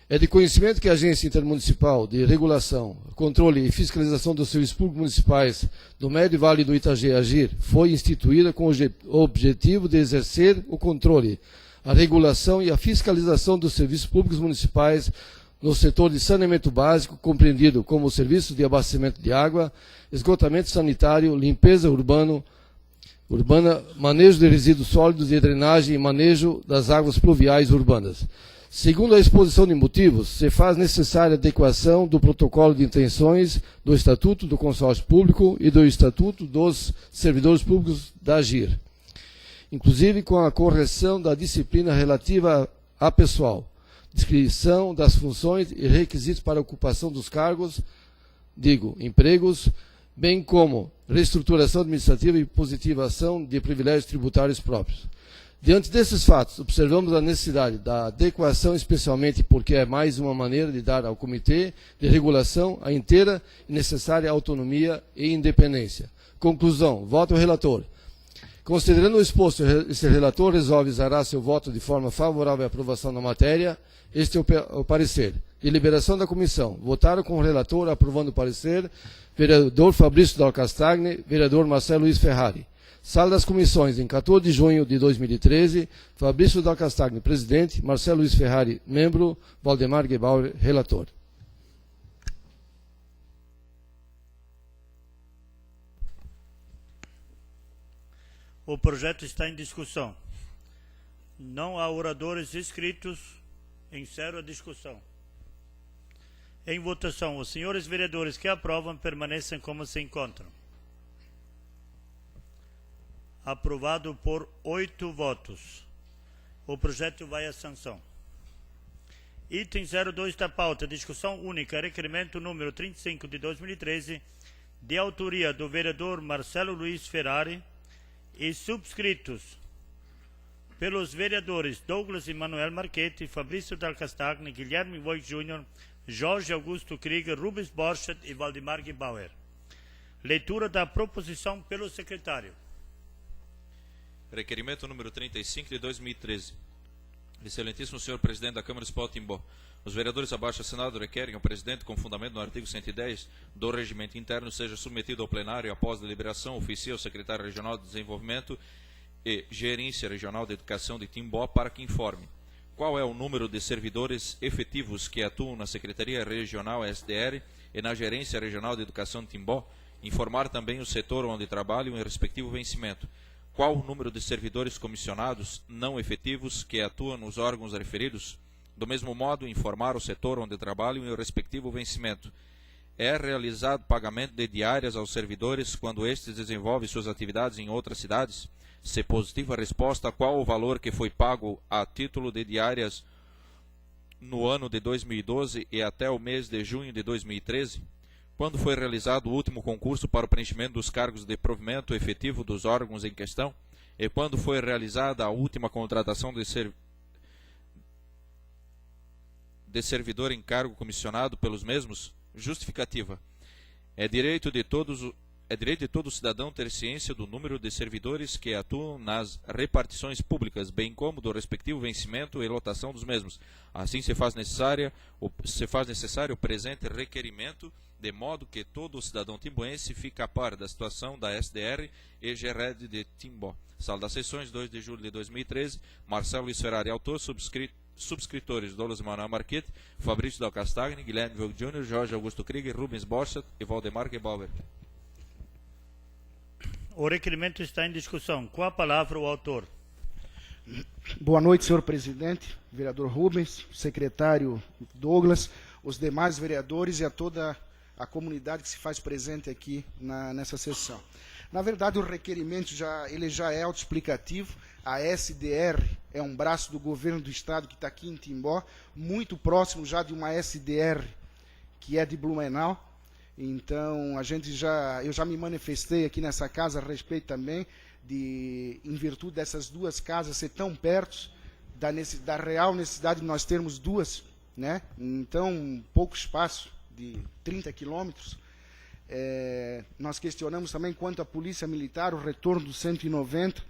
É de conhecimento que a Agência Intermunicipal de Regulação, Controle e Fiscalização dos Serviços Públicos Municipais do Médio Vale do Itajaí, AGIR, foi instituída com o objetivo de exercer o controle, a regulação e a fiscalização dos serviços públicos municipais no setor de saneamento básico, compreendido como serviços de abastecimento de água, esgotamento sanitário, limpeza urbana, manejo de resíduos sólidos e drenagem e manejo das águas pluviais urbanas. Segundo a exposição de motivos, se faz necessária a adequação do protocolo de intenções do Estatuto do Consórcio Público e do Estatuto dos Servidores Públicos da AGIR, inclusive com a correção da disciplina relativa a pessoal, descrição das funções e requisitos para a ocupação dos cargos, empregos, bem como reestruturação administrativa e positivação de privilégios tributários próprios. Diante desses fatos, observamos a necessidade da adequação, especialmente porque é mais uma maneira de dar ao Comitê de Regulação a inteira e necessária autonomia e independência. Conclusão, voto ao relator. Considerando o exposto, esse relator resolve exarar seu voto de forma favorável à aprovação da matéria. Este é o parecer. Deliberação da comissão. Votaram com o relator, aprovando o parecer, vereador Fabrício Dal Castagni, vereador Marcelo Luiz Ferrari. Sala das Comissões, em 14 de junho de 2013, Fabrício Dal Castagni, presidente, Marcelo Luiz Ferrari, membro, Valdemar Gebauer, relator. O projeto está em discussão. Não há oradores inscritos. Encerro a discussão. Em votação, os senhores vereadores que aprovam permaneçam como se encontram. Aprovado por 8 votos. O projeto vai à sanção. Item 02 da pauta, discussão única, requerimento número 35 de 2013, de autoria do vereador Marcelo Luiz Ferrari e subscritos pelos vereadores Douglas Emanuel Marchetti, Fabrício Dal Castagni, Guilherme Voigt Júnior, Jorge Augusto Krieger, Rubens Borchardt e Valdemar Gebauer. Leitura da proposição pelo secretário. Requerimento número 35 de 2013. Excelentíssimo senhor presidente da Câmara Municipal de Timbó, os vereadores abaixo assinados requerem ao presidente, com fundamento no artigo 110 do Regimento Interno, seja submetido ao plenário após deliberação, oficia ao secretário regional de Desenvolvimento e Gerência Regional de Educação de Timbó para que informe qual é o número de servidores efetivos que atuam na Secretaria Regional SDR e na Gerência Regional de Educação de Timbó, informar também o setor onde trabalham em respectivo vencimento, qual o número de servidores comissionados não efetivos que atuam nos órgãos referidos, do mesmo modo informar o setor onde trabalham em o respectivo vencimento. É realizado pagamento de diárias aos servidores quando estes desenvolvem suas atividades em outras cidades? Se positiva a resposta, qual o valor que foi pago a título de diárias no ano de 2012 e até o mês de junho de 2013? Quando foi realizado o último concurso para o preenchimento dos cargos de provimento efetivo dos órgãos em questão? E quando foi realizada a última contratação de servidor em cargo comissionado pelos mesmos? Justificativa. É direito de todo cidadão ter ciência do número de servidores que atuam nas repartições públicas, bem como do respectivo vencimento e lotação dos mesmos. Assim se faz necessário o presente requerimento, de modo que todo cidadão timboense fique a par da situação da SDR e GRED de Timbó. Sala das Sessões, 2 de julho de 2013, Marcelo Luiz Ferrari, autor, subscritores Douglas Emanuel Marquete, Fabrício Dal Castagni, Guilherme Vogt Jr., Jorge Augusto Krieger, Rubens Borchardt e Valdemar Gebauer. O requerimento está em discussão. Com a palavra o autor. Boa noite, senhor presidente, vereador Rubens, secretário Douglas, os demais vereadores e a toda a comunidade que se faz presente aqui nessa sessão. Na verdade, o requerimento ele já é autoexplicativo. A SDR é um braço do governo do estado que está aqui em Timbó, muito próximo já de uma SDR que é de Blumenau. Então, eu já me manifestei aqui nessa casa a respeito também em virtude dessas duas casas ser tão perto, da real necessidade de nós termos duas, né? Então, pouco espaço de 30 quilômetros. Nós questionamos também quanto à polícia militar, o retorno do 190,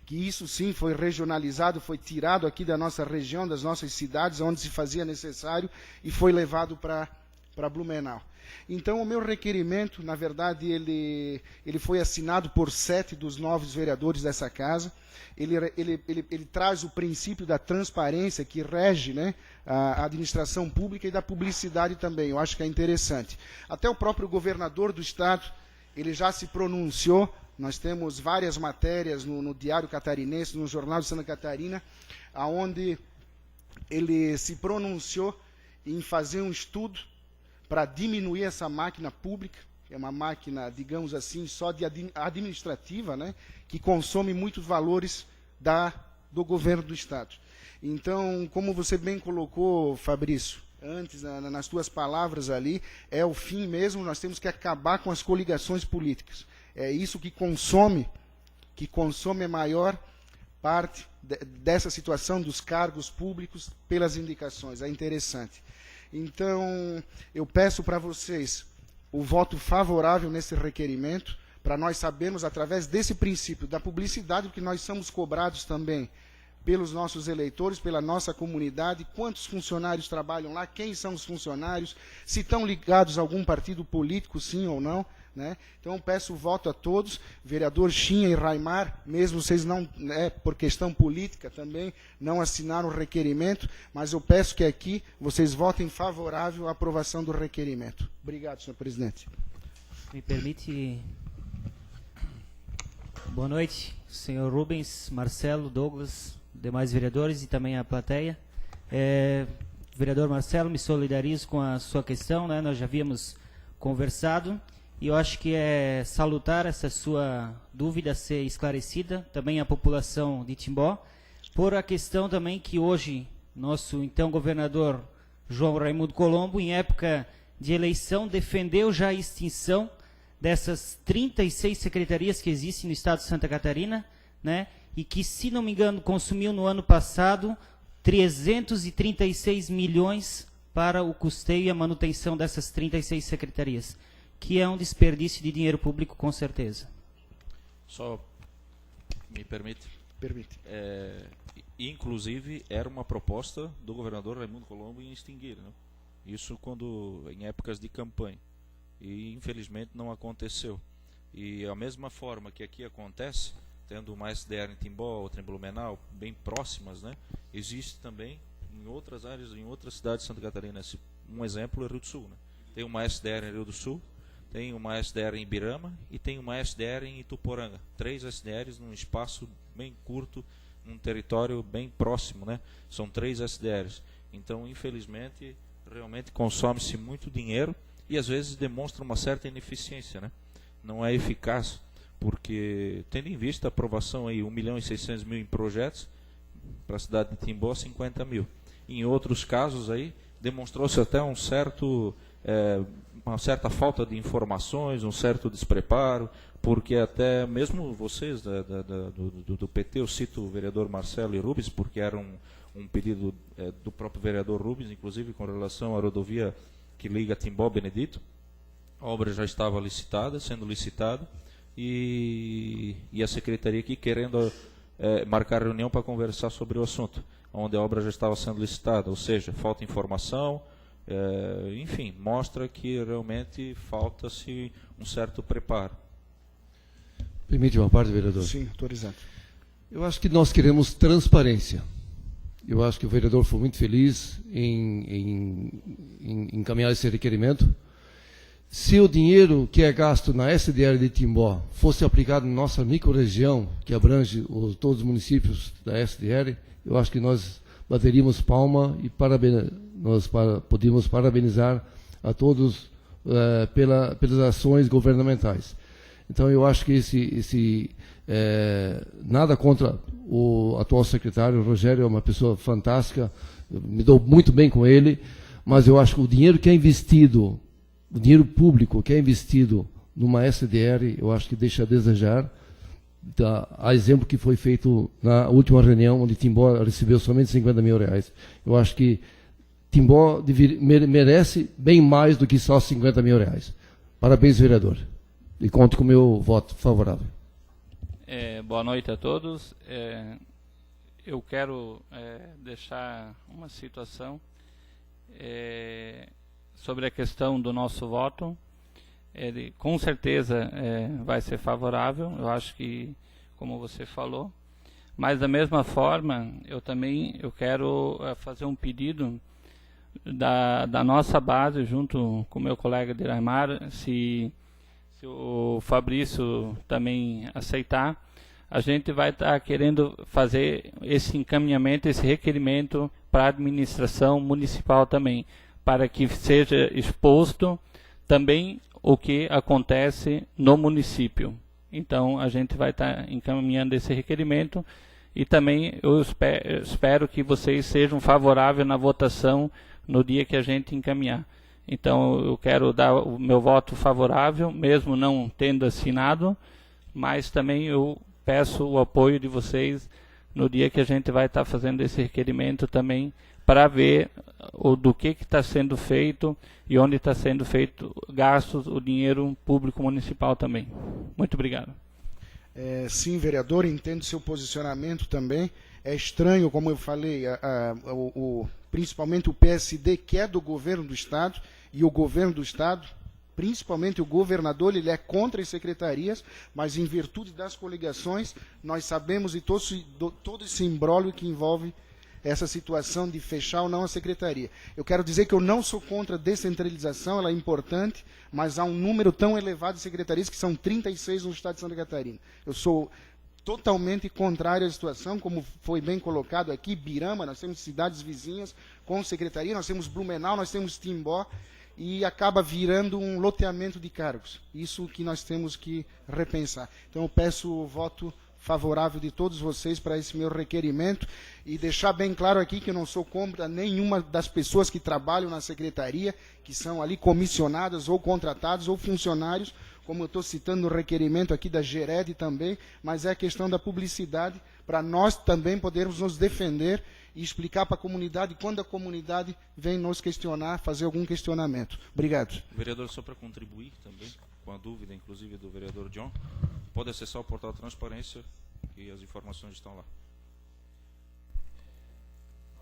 que isso sim foi regionalizado, foi tirado aqui da nossa região, das nossas cidades, onde se fazia necessário, e foi levado para Blumenau. Então, o meu requerimento, na verdade, ele foi assinado por 7 dos 9 vereadores dessa casa. Ele traz o princípio da transparência que rege, né, a administração pública e da publicidade também. Eu acho que é interessante. Até o próprio governador do estado, ele já se pronunciou. Nós temos várias matérias no Diário Catarinense, no Jornal de Santa Catarina, onde ele se pronunciou em fazer um estudo para diminuir essa máquina pública, que é uma máquina, digamos assim, só de administrativa, né, que consome muitos valores do governo do estado. Então, como você bem colocou, Fabrício, antes, nas tuas palavras ali, é o fim mesmo, nós temos que acabar com as coligações políticas. É isso que consome a maior parte dessa situação dos cargos públicos pelas indicações. É interessante. Então, eu peço para vocês o voto favorável nesse requerimento, para nós sabermos, através desse princípio da publicidade, porque nós somos cobrados também pelos nossos eleitores, pela nossa comunidade, quantos funcionários trabalham lá, quem são os funcionários, se estão ligados a algum partido político, sim ou não, né? Então, eu peço o voto a todos, vereador Chinha e Raimar, mesmo vocês não, por questão política também, não assinaram o requerimento, mas eu peço que aqui vocês votem favorável à aprovação do requerimento. Obrigado, senhor presidente. Me permite... Boa noite, senhor Rubens, Marcelo, Douglas, demais vereadores e também a plateia. Vereador Marcelo, me solidarizo com a sua questão, né? Nós já havíamos conversado e eu acho que é salutar essa sua dúvida ser esclarecida, também a população de Timbó, por a questão também que hoje nosso então governador João Raimundo Colombo, em época de eleição, defendeu já a extinção dessas 36 secretarias que existem no estado de Santa Catarina, né? E que, se não me engano, consumiu no ano passado 336 milhões para o custeio e a manutenção dessas 36 secretarias, que é um desperdício de dinheiro público, com certeza. Só me permite? Permite. Inclusive, era uma proposta do governador Raimundo Colombo em extinguir, né? Isso em épocas de campanha. E, infelizmente, não aconteceu. E, a mesma forma que aqui acontece, tendo uma SDR em Timbó, outra em Blumenau, bem próximas, né? Existe também em outras áreas, em outras cidades de Santa Catarina. Um exemplo é Rio do Sul, né? Tem uma SDR em Rio do Sul, tem uma SDR em Ibirama e tem uma SDR em Ituporanga. 3 SDRs num espaço bem curto, num território bem próximo, né? São 3 SDRs. Então, infelizmente, realmente consome-se muito dinheiro e às vezes demonstra uma certa ineficiência, né? Não é eficaz, porque tendo em vista a aprovação aí 1.600.000 em projetos, para a cidade de Timbó 50 mil. Em outros casos aí demonstrou-se até uma certa falta de informações, um certo despreparo, porque até mesmo vocês do PT, eu cito o vereador Marcelo e Rubens, porque era um pedido do próprio vereador Rubens, inclusive com relação à rodovia que liga Timbó a Benedito. A obra já estava licitada, sendo licitada, e a secretaria aqui querendo marcar reunião para conversar sobre o assunto, onde a obra já estava sendo licitada, ou seja, falta informação, enfim, mostra que realmente falta-se um certo preparo. Permite uma parte, vereador? Sim, autorizado. Eu acho que nós queremos transparência. Eu acho que o vereador foi muito feliz em encaminhar esse requerimento. Se o dinheiro que é gasto na SDR de Timbó fosse aplicado na nossa microrregião, que abrange todos os municípios da SDR, eu acho que nós bateríamos palma e podíamos parabenizar a todos pelas ações governamentais. Então, eu acho que nada contra o atual secretário, o Rogério é uma pessoa fantástica, me dou muito bem com ele, mas eu acho que o dinheiro que é investido, o dinheiro público que é investido numa SDR, eu acho que deixa a desejar. A exemplo que foi feito na última reunião, onde Timbó recebeu somente 50 mil reais. Eu acho que Timbó merece bem mais do que só 50 mil reais. Parabéns, vereador. E conto com o meu voto favorável. Boa noite a todos. Eu quero deixar uma situação sobre a questão do nosso voto. Ele com certeza vai ser favorável, eu acho que, como você falou, mas da mesma forma, eu quero fazer um pedido da nossa base, junto com o meu colega Diraimar, se o Fabrício também aceitar, a gente vai estar querendo fazer esse encaminhamento, esse requerimento para a administração municipal também, para que seja exposto também o que acontece no município. Então, a gente vai estar encaminhando esse requerimento e também eu espero que vocês sejam favoráveis na votação no dia que a gente encaminhar. Então, eu quero dar o meu voto favorável, mesmo não tendo assinado, mas também eu peço o apoio de vocês no dia que a gente vai estar fazendo esse requerimento também, para ver do que está sendo feito e onde está sendo feito gastos o dinheiro público municipal também. Muito obrigado. Sim, vereador, entendo seu posicionamento também. É estranho, como eu falei, principalmente o PSD, que é do governo do Estado, e o governo do Estado, principalmente o governador, ele é contra as secretarias, mas em virtude das coligações, nós sabemos de todo esse imbróglio que envolve essa situação de fechar ou não a secretaria. Eu quero dizer que eu não sou contra a descentralização, ela é importante, mas há um número tão elevado de secretarias, que são 36 no estado de Santa Catarina. Eu sou totalmente contrário à situação, como foi bem colocado aqui, Ibirama, nós temos cidades vizinhas com secretaria, nós temos Blumenau, nós temos Timbó, e acaba virando um loteamento de cargos. Isso que nós temos que repensar. Então eu peço o voto favorável de todos vocês para esse meu requerimento e deixar bem claro aqui que eu não sou contra nenhuma das pessoas que trabalham na secretaria, que são ali comissionadas ou contratados ou funcionários, como eu estou citando no requerimento aqui da Gered também, mas é a questão da publicidade para nós também podermos nos defender e explicar para a comunidade quando a comunidade vem nos questionar, fazer algum questionamento. Obrigado. Vereador, só para contribuir também, com a dúvida, inclusive, do vereador John, pode acessar o portal Transparência e as informações estão lá.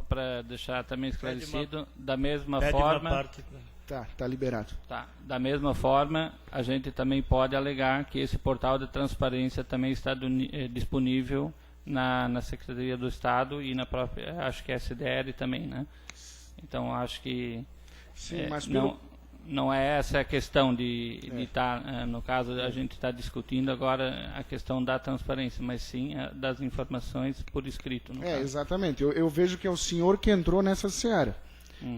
para deixar também esclarecido, da mesma Pede uma forma... parte. Tá liberado. Tá. Da mesma forma, a gente também pode alegar que esse portal de transparência também está disponível na Secretaria do Estado e na própria, acho que a SDR também, né? Então, acho que Sim, mas não é essa a questão de estar, no caso, a gente está discutindo agora a questão da transparência, mas sim das informações por escrito. No caso. Exatamente. Eu vejo que é o senhor que entrou nessa seara.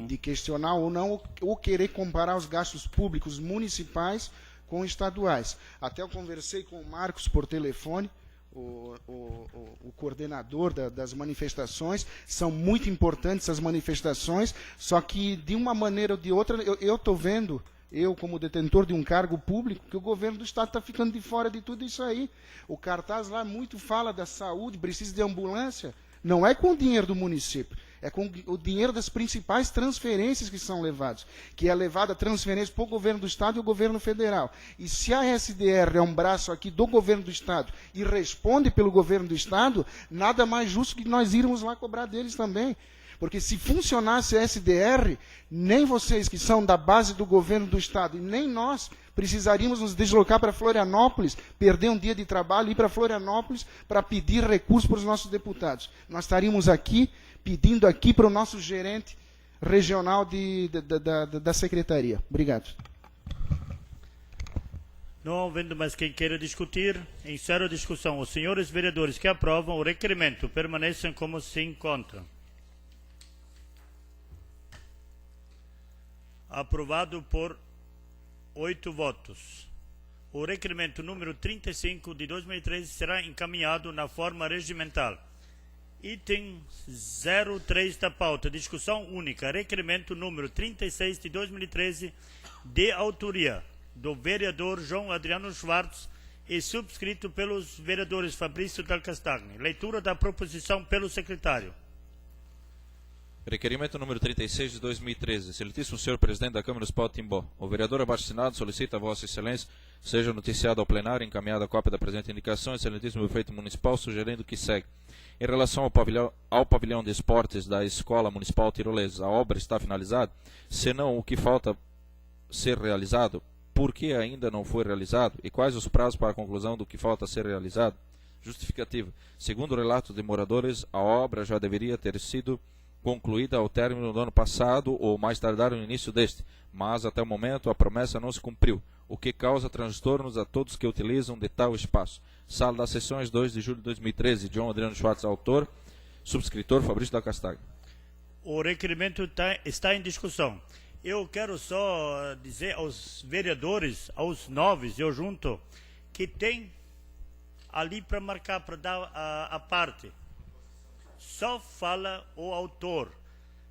De questionar ou não, ou querer comparar os gastos públicos municipais com estaduais. Até eu conversei com o Marcos por telefone, o coordenador das manifestações. São muito importantes as manifestações, só que de uma maneira ou de outra, eu estou vendo, eu como detentor de um cargo público, que o governo do Estado está ficando de fora de tudo isso aí. O cartaz lá muito fala da saúde, precisa de ambulância. Não é com o dinheiro do município, é com o dinheiro das principais transferências que são levadas, que é levada a transferência para o governo do Estado e o governo federal. E se a SDR é um braço aqui do governo do Estado e responde pelo governo do Estado, nada mais justo que nós irmos lá cobrar deles também. Porque se funcionasse a SDR, nem vocês que são da base do governo do Estado, e nem nós precisaríamos nos deslocar para Florianópolis, perder um dia de trabalho e ir para Florianópolis para pedir recursos para os nossos deputados. Nós estaríamos aqui, pedindo aqui para o nosso gerente regional da secretaria. Obrigado. Não havendo mais quem queira discutir, encerro a discussão. Os senhores vereadores que aprovam o requerimento permaneçam como se encontram. Aprovado por 8 votos. O requerimento número 35 de 2013 será encaminhado na forma regimental. Item 03 da pauta, discussão única, requerimento número 36 de 2013, de autoria do vereador João Adriano Schwartz e subscrito pelos vereadores Fabrício Del Castagni. Leitura da proposição pelo secretário. Requerimento número 36 de 2013. Excelentíssimo senhor presidente da Câmara Municipal de Timbó, o vereador abaixo assinado solicita a vossa excelência seja noticiado ao plenário encaminhada a cópia da presente indicação, excelentíssimo prefeito municipal, sugerindo que segue. Em relação ao pavilhão de esportes da Escola Municipal Tirolesa, a obra está finalizada? Se não, o que falta ser realizado? Por que ainda não foi realizado? E quais os prazos para a conclusão do que falta ser realizado? Justificativa. Segundo o relato de moradores, a obra já deveria ter sido concluída ao término do ano passado ou mais tardar no início deste, mas até o momento a promessa não se cumpriu, o que causa transtornos a todos que utilizam de tal espaço. Sala das Sessões, 2 de julho de 2013, João Adriano Schwartz, autor, subscritor Fabrício da Castagna. O requerimento está em discussão. Eu quero só dizer aos vereadores, aos novos, eu junto, que tem ali para marcar, para dar a parte. Só fala o autor.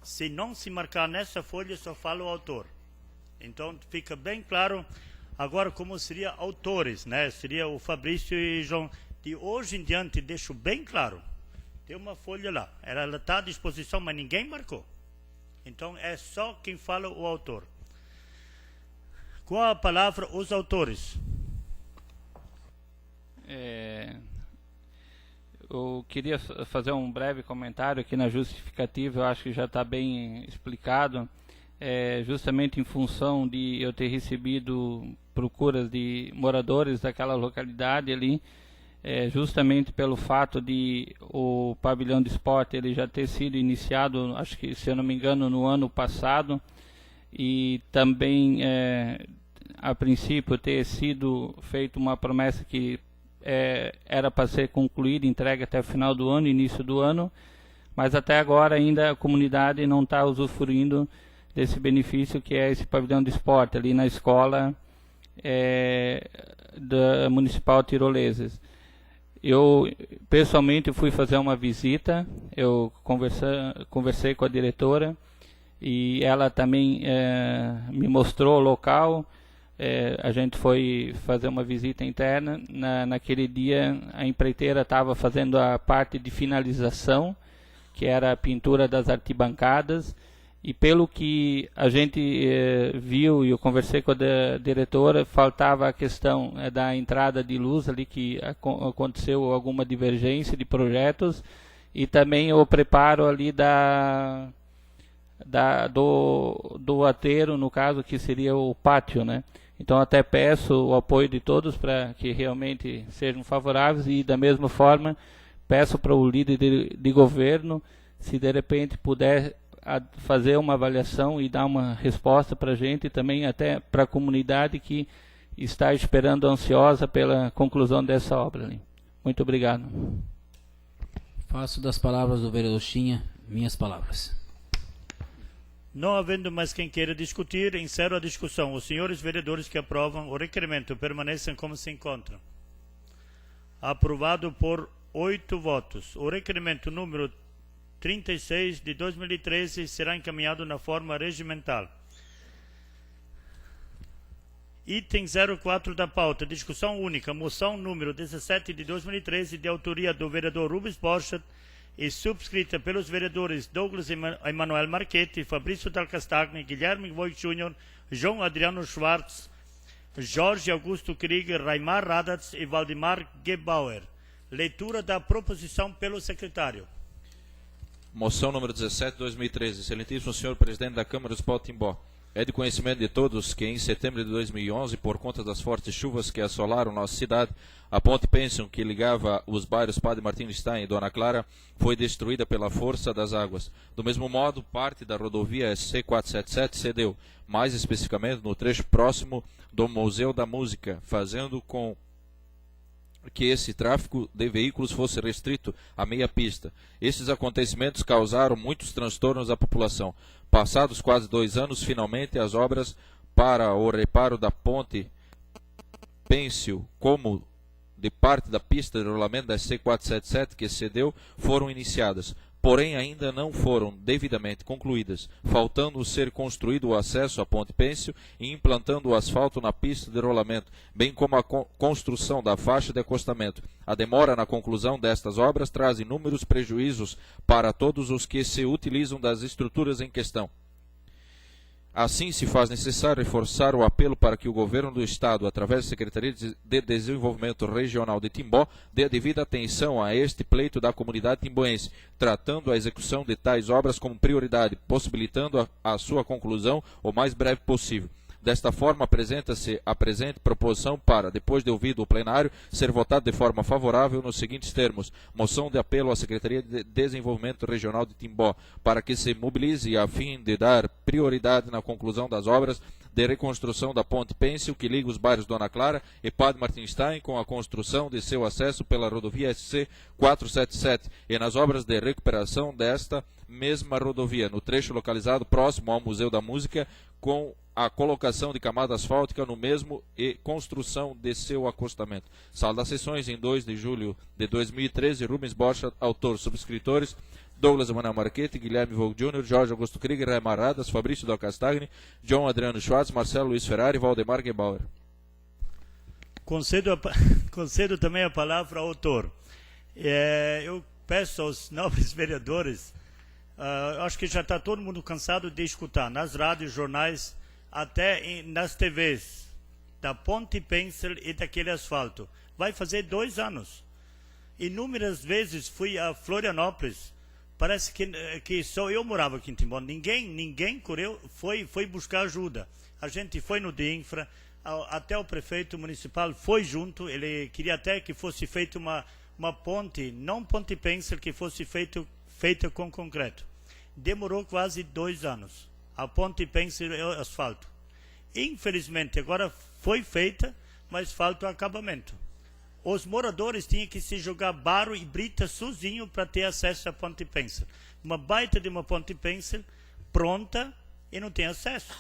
Se não se marcar nessa folha, só fala o autor. Então fica bem claro agora como seria autores, né? Seria o Fabrício e João. De hoje em diante deixo bem claro. Tem uma folha lá. Ela está à disposição, mas ninguém marcou. Então é só quem fala o autor. Com a palavra os autores. Eu queria fazer um breve comentário aqui na justificativa, eu acho que já está bem explicado, justamente em função de eu ter recebido procuras de moradores daquela localidade ali, justamente pelo fato de o pavilhão de esporte ele já ter sido iniciado, acho que, se eu não me engano, no ano passado, e também, a princípio, ter sido feita uma promessa que era para ser concluída, entregue até o final do ano, início do ano, mas até agora ainda a comunidade não está usufruindo desse benefício que é esse pavilhão de esporte ali na escola da Municipal Tirolesas. Eu pessoalmente fui fazer uma visita, eu conversei com a diretora e ela também me mostrou o local. A gente foi fazer uma visita interna. Naquele dia a empreiteira estava fazendo a parte de finalização, que era a pintura das arquibancadas, e pelo que a gente viu, e eu conversei com a diretora, faltava a questão da entrada de luz ali, que aconteceu alguma divergência de projetos, e também o preparo ali do aterro, no caso, que seria o pátio, né? Então até peço o apoio de todos para que realmente sejam favoráveis, e da mesma forma peço para o líder de governo, se de repente puder fazer uma avaliação e dar uma resposta para a gente, e também até para a comunidade que está esperando ansiosa pela conclusão dessa obra ali. Muito obrigado. Faço das palavras do vereador Chinha minhas palavras. Não havendo mais quem queira discutir, encerro a discussão. Os senhores vereadores que aprovam o requerimento permaneçam como se encontram. Aprovado por 8 votos. O requerimento número 36 de 2013 será encaminhado na forma regimental. Item 04 da pauta, discussão única, moção número 17 de 2013, de autoria do vereador Rubens Borchardt e subscrita pelos vereadores Douglas Emanuel Marchetti, Fabrício Del Castagni, Guilherme Voigt Jr., João Adriano Schwartz, Jorge Augusto Krieger, Raimar Radatz e Valdemar Gebauer. Leitura da proposição pelo secretário. Moção número 17 de 2013. Excelentíssimo senhor presidente da Câmara dos Potimbó. É de conhecimento de todos que em setembro de 2011, por conta das fortes chuvas que assolaram nossa cidade, a ponte Pênsion, que ligava os bairros Padre Martim Stein e Dona Clara, foi destruída pela força das águas. Do mesmo modo, parte da rodovia SC477 cedeu, mais especificamente no trecho próximo do Museu da Música, fazendo com que esse tráfego de veículos fosse restrito à meia pista. Esses acontecimentos causaram muitos transtornos à população. Passados quase 2 anos, finalmente as obras para o reparo da ponte Pênsil, como de parte da pista de rolamento da SC477 que cedeu, foram iniciadas. Porém, ainda não foram devidamente concluídas, faltando ser construído o acesso à ponte Pênsil e implantando o asfalto na pista de rolamento, bem como a construção da faixa de acostamento. A demora na conclusão destas obras traz inúmeros prejuízos para todos os que se utilizam das estruturas em questão. Assim, se faz necessário reforçar o apelo para que o Governo do Estado, através da Secretaria de Desenvolvimento Regional de Timbó, dê a devida atenção a este pleito da comunidade timboense, tratando a execução de tais obras como prioridade, possibilitando a sua conclusão o mais breve possível. Desta forma, apresenta-se a presente proposição para, depois de ouvido o plenário, ser votado de forma favorável nos seguintes termos. Moção de apelo à Secretaria de Desenvolvimento Regional de Timbó para que se mobilize a fim de dar prioridade na conclusão das obras de reconstrução da ponte Pênsil que liga os bairros Dona Clara e Padre Martim Stein com a construção de seu acesso pela rodovia SC 477 e nas obras de recuperação desta mesma rodovia, no trecho localizado próximo ao Museu da Música, com a colocação de camada asfáltica no mesmo e construção de seu acostamento. Sala das sessões em 2 de julho de 2013, Rubens Borchardt, autor, subscritores, Douglas Emanuel Marchetti, Guilherme Vogt Jr., Jorge Augusto Krieger, Raimar Radatz, Fabrício Del Castagni, João Adriano Schwartz, Marcelo Luiz Ferrari e Valdemar Gebauer. Concedo também a palavra ao autor. Eu peço aos nobres vereadores, acho que já está todo mundo cansado de escutar nas rádios, jornais, até nas TVs, da ponte Pênsil e daquele asfalto. Vai fazer 2 anos. Inúmeras vezes fui a Florianópolis, parece que só eu morava aqui em Timbó. Ninguém correu, foi buscar ajuda. A gente foi no DINFRA, até o prefeito municipal foi junto, ele queria até que fosse feita uma ponte, não ponte Pênsil, que fosse feita com concreto. Demorou quase 2 anos. A ponte Pênsil é o asfalto. Infelizmente, agora foi feita, mas falta o acabamento. Os moradores tinham que se jogar barro e brita sozinho para ter acesso à ponte Pênsil. Uma baita de uma ponte Pênsil pronta e não tem acesso.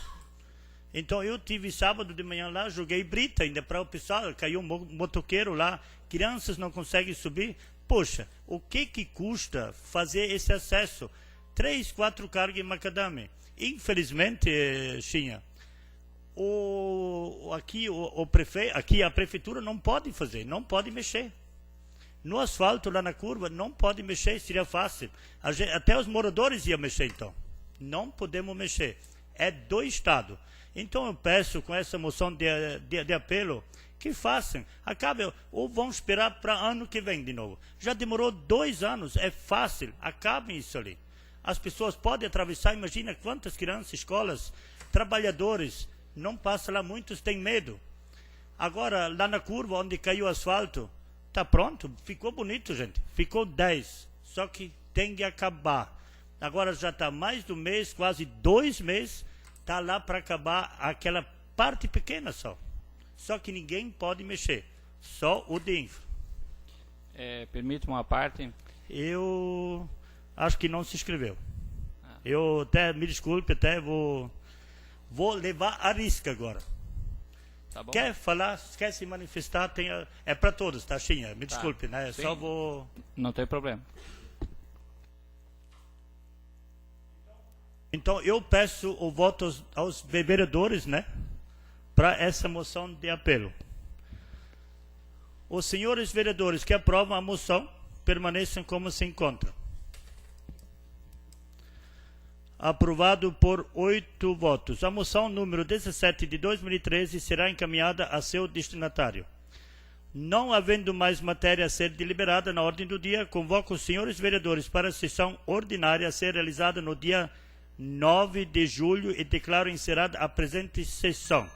Então eu tive sábado de manhã lá, joguei brita ainda para o pessoal, caiu um motoqueiro lá, crianças não conseguem subir. Poxa, o que custa fazer esse acesso? 3, 4 cargas em macadame. Infelizmente, Chinha, aqui a prefeitura não pode fazer, não pode mexer. No asfalto, lá na curva, não pode mexer, seria fácil. Até os moradores iam mexer, então. Não podemos mexer. É do Estado. Então eu peço, com essa moção de apelo, Que façam, acabem, ou vão esperar para ano que vem de novo. Já demorou 2 anos, é fácil, acabem isso ali. As pessoas podem atravessar, imagina quantas crianças, escolas, trabalhadores, não passa lá, muitos têm medo. Agora, lá na curva onde caiu o asfalto, está pronto, ficou bonito, gente, ficou 10, só que tem que acabar. Agora já está mais de um mês, quase 2 meses, está lá para acabar aquela parte pequena só. Só que ninguém pode mexer, só o de infra. Permite uma parte? Eu acho que não se inscreveu. Eu até, me desculpe, até vou levar a risca agora. Tá bom. Quer falar, quer se manifestar, é para todos, tá, Xinha? Me desculpe, né? Sim. Só vou... Não tem problema. Então, eu peço o voto aos vereadores, né? Para essa moção de apelo. Os senhores vereadores que aprovam a moção permaneçam como se encontram. Aprovado por 8 votos. A moção número 17 de 2013 será encaminhada a seu destinatário. Não havendo mais matéria a ser deliberada na ordem do dia, convoco os senhores vereadores para a sessão ordinária a ser realizada no dia 9 de julho e declaro encerrada a presente sessão.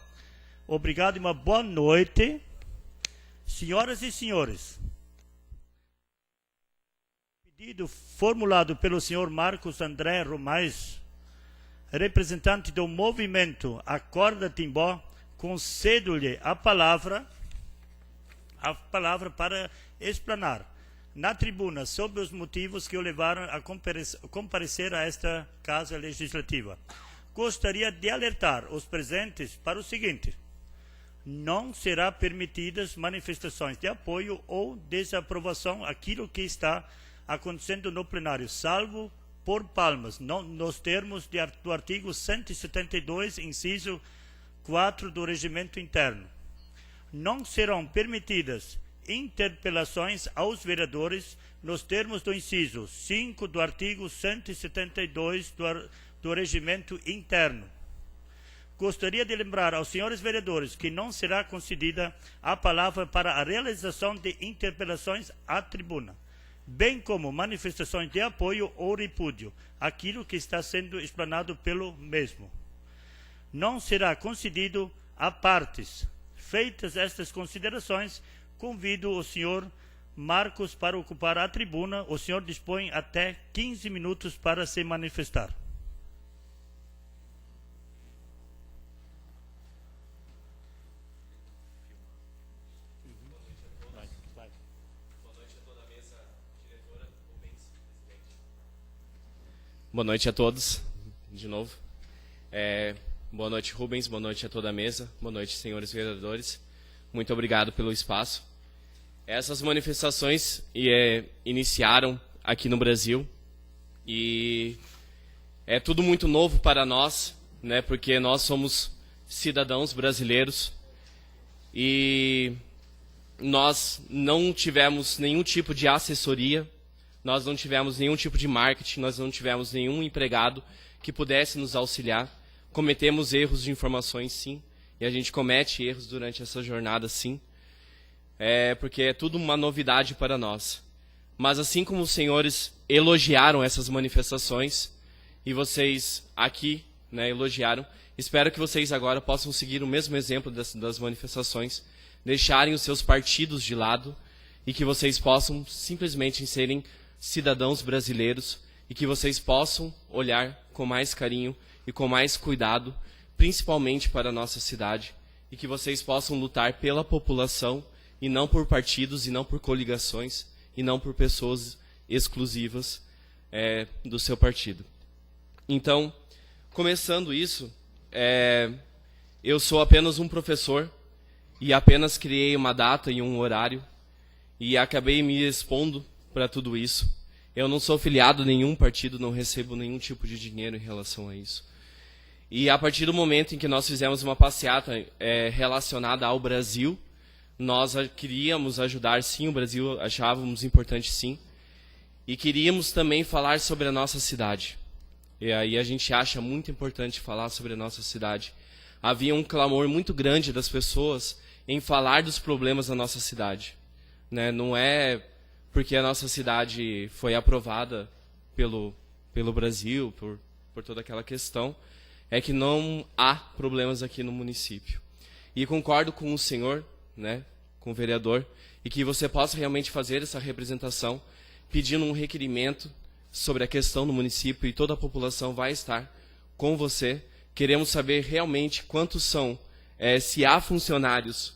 Obrigado e uma boa noite. Senhoras e senhores, pedido formulado pelo senhor Marcos André Romais, representante do movimento Acorda Timbó, concedo-lhe a palavra para explanar na tribuna sobre os motivos que o levaram a comparecer a esta Casa Legislativa. Gostaria de alertar os presentes para o seguinte: não será permitidas manifestações de apoio ou desaprovação àquilo que está acontecendo no plenário, salvo por palmas, nos termos do artigo 172, inciso 4 do Regimento Interno. Não serão permitidas interpelações aos vereadores nos termos do inciso 5 do artigo 172 do Regimento Interno. Gostaria de lembrar aos senhores vereadores que não será concedida a palavra para a realização de interpelações à tribuna, bem como manifestações de apoio ou repúdio àquilo que está sendo explanado pelo mesmo. Não será concedido a partes. Feitas estas considerações, convido o senhor Marcos para ocupar a tribuna. O senhor dispõe até 15 minutos para se manifestar. Boa noite a todos, de novo. Boa noite, Rubens, boa noite a toda a mesa, boa noite, senhores vereadores. Muito obrigado pelo espaço. Essas manifestações iniciaram aqui no Brasil e é tudo muito novo para nós, né, porque nós somos cidadãos brasileiros e nós não tivemos nenhum tipo de assessoria, nós não tivemos nenhum tipo de marketing, nós não tivemos nenhum empregado que pudesse nos auxiliar. Cometemos erros de informações, sim, e a gente comete erros durante essa jornada, sim, porque é tudo uma novidade para nós. Mas assim como os senhores elogiaram essas manifestações, e vocês aqui, né, elogiaram, espero que vocês agora possam seguir o mesmo exemplo das manifestações, deixarem os seus partidos de lado, e que vocês possam simplesmente serem cidadãos brasileiros, e que vocês possam olhar com mais carinho e com mais cuidado, principalmente para a nossa cidade, e que vocês possam lutar pela população, e não por partidos, e não por coligações, e não por pessoas exclusivas do seu partido. Então, começando isso, eu sou apenas um professor, e apenas criei uma data e um horário, e acabei me expondo para tudo isso. Eu não sou filiado a nenhum partido, não recebo nenhum tipo de dinheiro em relação a isso. E a partir do momento em que nós fizemos uma passeata relacionada ao Brasil, nós queríamos ajudar, sim, o Brasil, achávamos importante, sim. E queríamos também falar sobre a nossa cidade. E aí a gente acha muito importante falar sobre a nossa cidade. Havia um clamor muito grande das pessoas em falar dos problemas da nossa cidade. Né? Não é porque a nossa cidade foi aprovada pelo Brasil, por toda aquela questão, é que não há problemas aqui no município. E concordo com o senhor, né, com o vereador, e que você possa realmente fazer essa representação, pedindo um requerimento sobre a questão do município, e toda a população vai estar com você. Queremos saber realmente quantos são, se há funcionários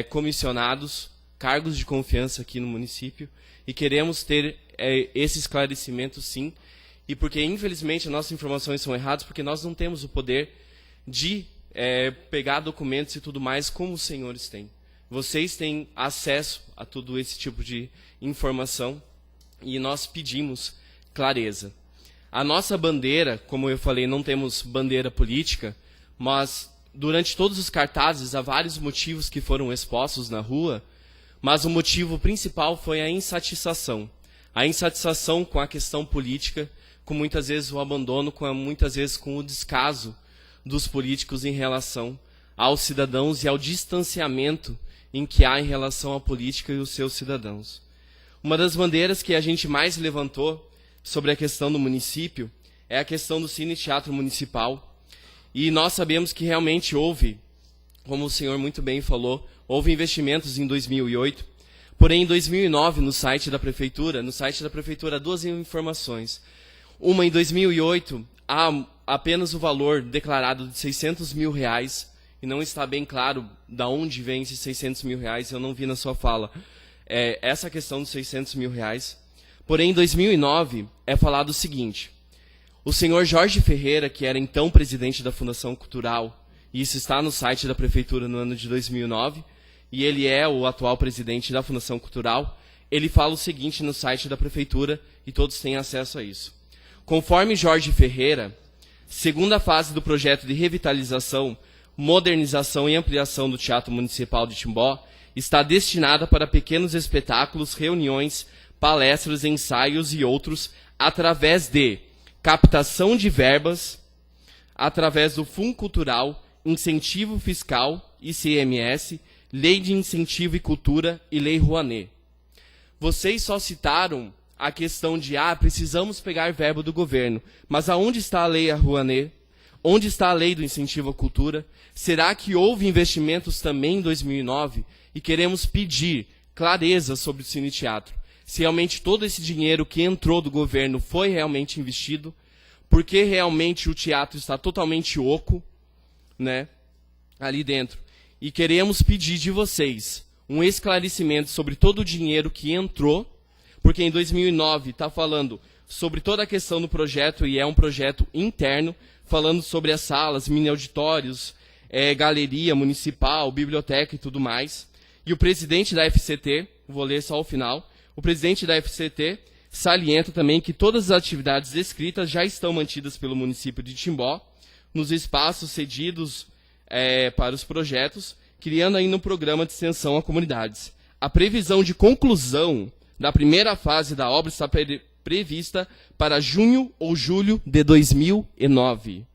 comissionados, cargos de confiança aqui no município, e queremos ter esse esclarecimento sim, e porque infelizmente as nossas informações são erradas, porque nós não temos o poder de pegar documentos e tudo mais como os senhores têm. Vocês têm acesso a todo esse tipo de informação e nós pedimos clareza. A nossa bandeira, como eu falei, não temos bandeira política, mas durante todos os cartazes há vários motivos que foram expostos na rua, mas o motivo principal foi a insatisfação. A insatisfação com a questão política, com muitas vezes o abandono, muitas vezes com o descaso dos políticos em relação aos cidadãos e ao distanciamento em que há em relação à política e os seus cidadãos. Uma das bandeiras que a gente mais levantou sobre a questão do município é a questão do Cine Teatro Municipal. E nós sabemos que realmente houve, como o senhor muito bem falou, houve investimentos em 2008, porém em 2009 no site da prefeitura há duas informações. Uma, em 2008, há apenas o valor declarado de R$600 mil, e não está bem claro de onde vem esses R$600 mil, eu não vi na sua fala essa questão dos R$600 mil. Porém, em 2009, é falado o seguinte: o senhor Jorge Ferreira, que era então presidente da Fundação Cultural, e isso está no site da prefeitura no ano de 2009, e ele é o atual presidente da Fundação Cultural, ele fala o seguinte no site da prefeitura, e todos têm acesso a isso. Conforme Jorge Ferreira, segunda fase do projeto de revitalização, modernização e ampliação do Teatro Municipal de Timbó está destinada para pequenos espetáculos, reuniões, palestras, ensaios e outros, através de captação de verbas, através do Fundo Cultural, Incentivo Fiscal, ICMS, Lei de Incentivo e Cultura e Lei Rouanet. Vocês só citaram a questão de, precisamos pegar verba do governo, mas aonde está a Lei Rouanet? Onde está a Lei do Incentivo à Cultura? Será que houve investimentos também em 2009? E queremos pedir clareza sobre o Cine Teatro. Se realmente todo esse dinheiro que entrou do governo foi realmente investido, porque realmente o teatro está totalmente oco, né, ali dentro. E queremos pedir de vocês um esclarecimento sobre todo o dinheiro que entrou, porque em 2009 está falando sobre toda a questão do projeto, e é um projeto interno, falando sobre as salas, mini-auditórios, galeria municipal, biblioteca e tudo mais. E o presidente da FCT, vou ler só o final, o presidente da FCT salienta também que todas as atividades descritas já estão mantidas pelo município de Timbó, nos espaços cedidos para os projetos, criando ainda um programa de extensão a comunidades. A previsão de conclusão da primeira fase da obra está prevista para junho ou julho de 2009,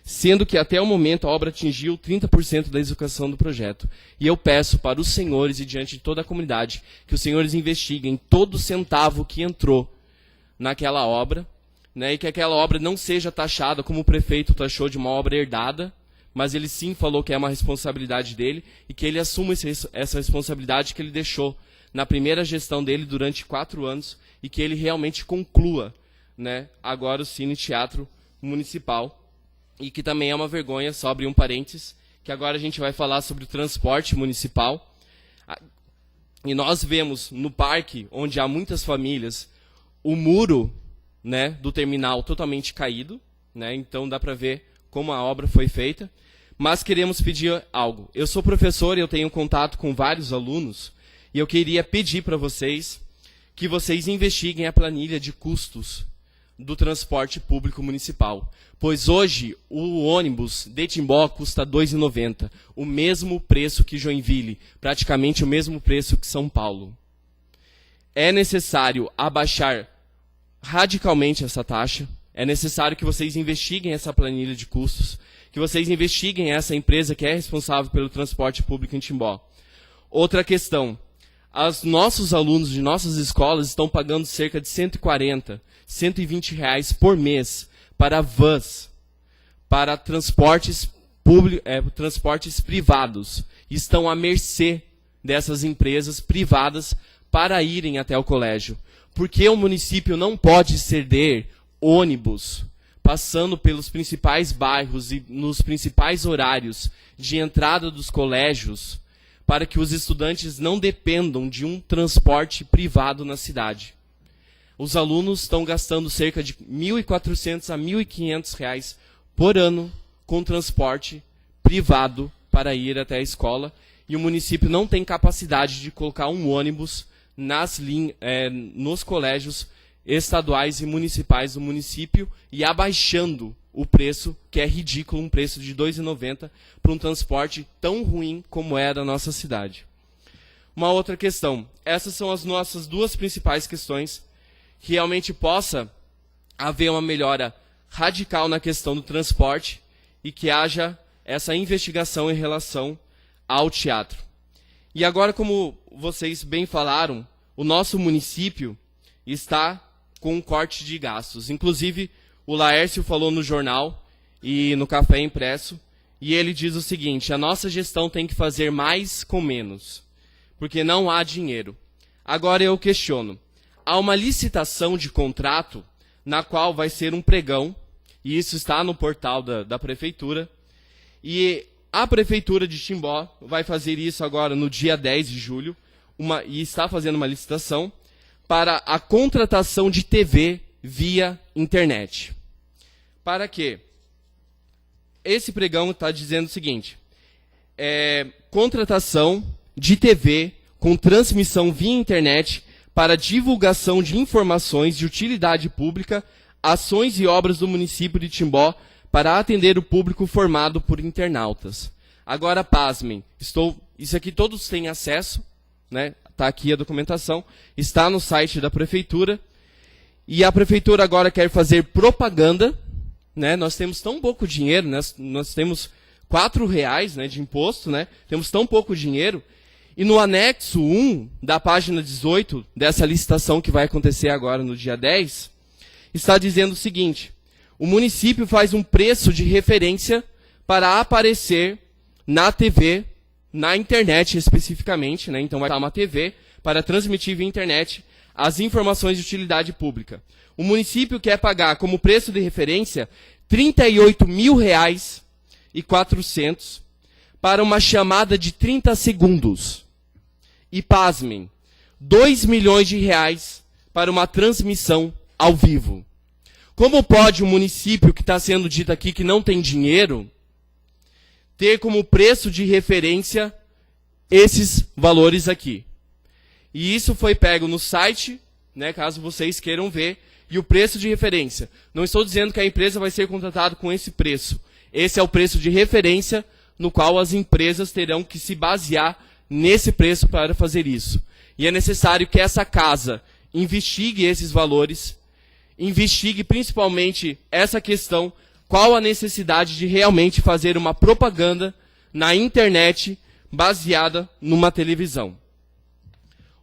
sendo que até o momento a obra atingiu 30% da execução do projeto. E eu peço para os senhores e diante de toda a comunidade que os senhores investiguem todo centavo que entrou naquela obra, né, e que aquela obra não seja taxada como o prefeito taxou de uma obra herdada, mas ele sim falou que é uma responsabilidade dele e que ele assuma essa responsabilidade que ele deixou na primeira gestão dele durante 4 anos e que ele realmente conclua, né, agora o Cine Teatro Municipal. E que também é uma vergonha, só abrir um parênteses, que agora a gente vai falar sobre o transporte municipal. E nós vemos no parque, onde há muitas famílias, o muro, né, do terminal totalmente caído, né, então dá para ver como a obra foi feita. Mas queremos pedir algo. Eu sou professor e eu tenho contato com vários alunos, e eu queria pedir para vocês que vocês investiguem a planilha de custos do transporte público municipal. Pois hoje o ônibus de Timbó custa R$ 2,90, o mesmo preço que Joinville, praticamente o mesmo preço que São Paulo. É necessário abaixar radicalmente essa taxa, é necessário que vocês investiguem essa planilha de custos, que vocês investiguem essa empresa que é responsável pelo transporte público em Timbó. Outra questão. Os nossos alunos de nossas escolas estão pagando cerca de 140, 120 reais por mês para vans, para transportes privados. Estão à mercê dessas empresas privadas para irem até o colégio. Porque o município não pode ceder ônibus passando pelos principais bairros e nos principais horários de entrada dos colégios para que os estudantes não dependam de um transporte privado na cidade. Os alunos estão gastando cerca de R$ 1.400 a R$ 1.500 reais por ano com transporte privado para ir até a escola, e o município não tem capacidade de colocar um ônibus nos colégios estaduais e municipais do município e abaixando o preço, que é ridículo, um preço de R$ 2,90 para um transporte tão ruim como é da nossa cidade. Uma outra questão. Essas são as nossas duas principais questões, que realmente possa haver uma melhora radical na questão do transporte e que haja essa investigação em relação ao teatro. E agora, como vocês bem falaram, o nosso município está com um corte de gastos. Inclusive, o Laércio falou no jornal e no Café Impresso, e ele diz o seguinte: a nossa gestão tem que fazer mais com menos, porque não há dinheiro. Agora eu questiono. Há uma licitação de contrato na qual vai ser um pregão, e isso está no portal da Prefeitura, e a Prefeitura de Timbó vai fazer isso agora no dia 10 de julho, e está fazendo uma licitação para a contratação de TV via internet. Para quê? Esse pregão está dizendo o seguinte: contratação de TV com transmissão via internet para divulgação de informações de utilidade pública, ações e obras do município de Timbó para atender o público formado por internautas. Agora, pasmem, isso aqui todos têm acesso, né? Está aqui a documentação, está no site da Prefeitura, e a Prefeitura agora quer fazer propaganda, né? Nós temos tão pouco dinheiro, né? Nós temos R$4, né, de imposto, né? Temos tão pouco dinheiro, e no anexo 1 da página 18 dessa licitação que vai acontecer agora no dia 10, está dizendo o seguinte: o município faz um preço de referência para aparecer na TV, na internet especificamente, né? Então vai estar uma TV para transmitir via internet as informações de utilidade pública. O município quer pagar como preço de referência R$ 38.400 para uma chamada de 30 segundos. E pasmem, R$ 2 milhões para uma transmissão ao vivo. Como pode um município que está sendo dito aqui que não tem dinheiro ter como preço de referência esses valores aqui? E isso foi pego no site, né, caso vocês queiram ver, e o preço de referência. Não estou dizendo que a empresa vai ser contratada com esse preço. Esse é o preço de referência no qual as empresas terão que se basear nesse preço para fazer isso. E é necessário que essa casa investigue esses valores, investigue principalmente essa questão, qual a necessidade de realmente fazer uma propaganda na internet baseada numa televisão.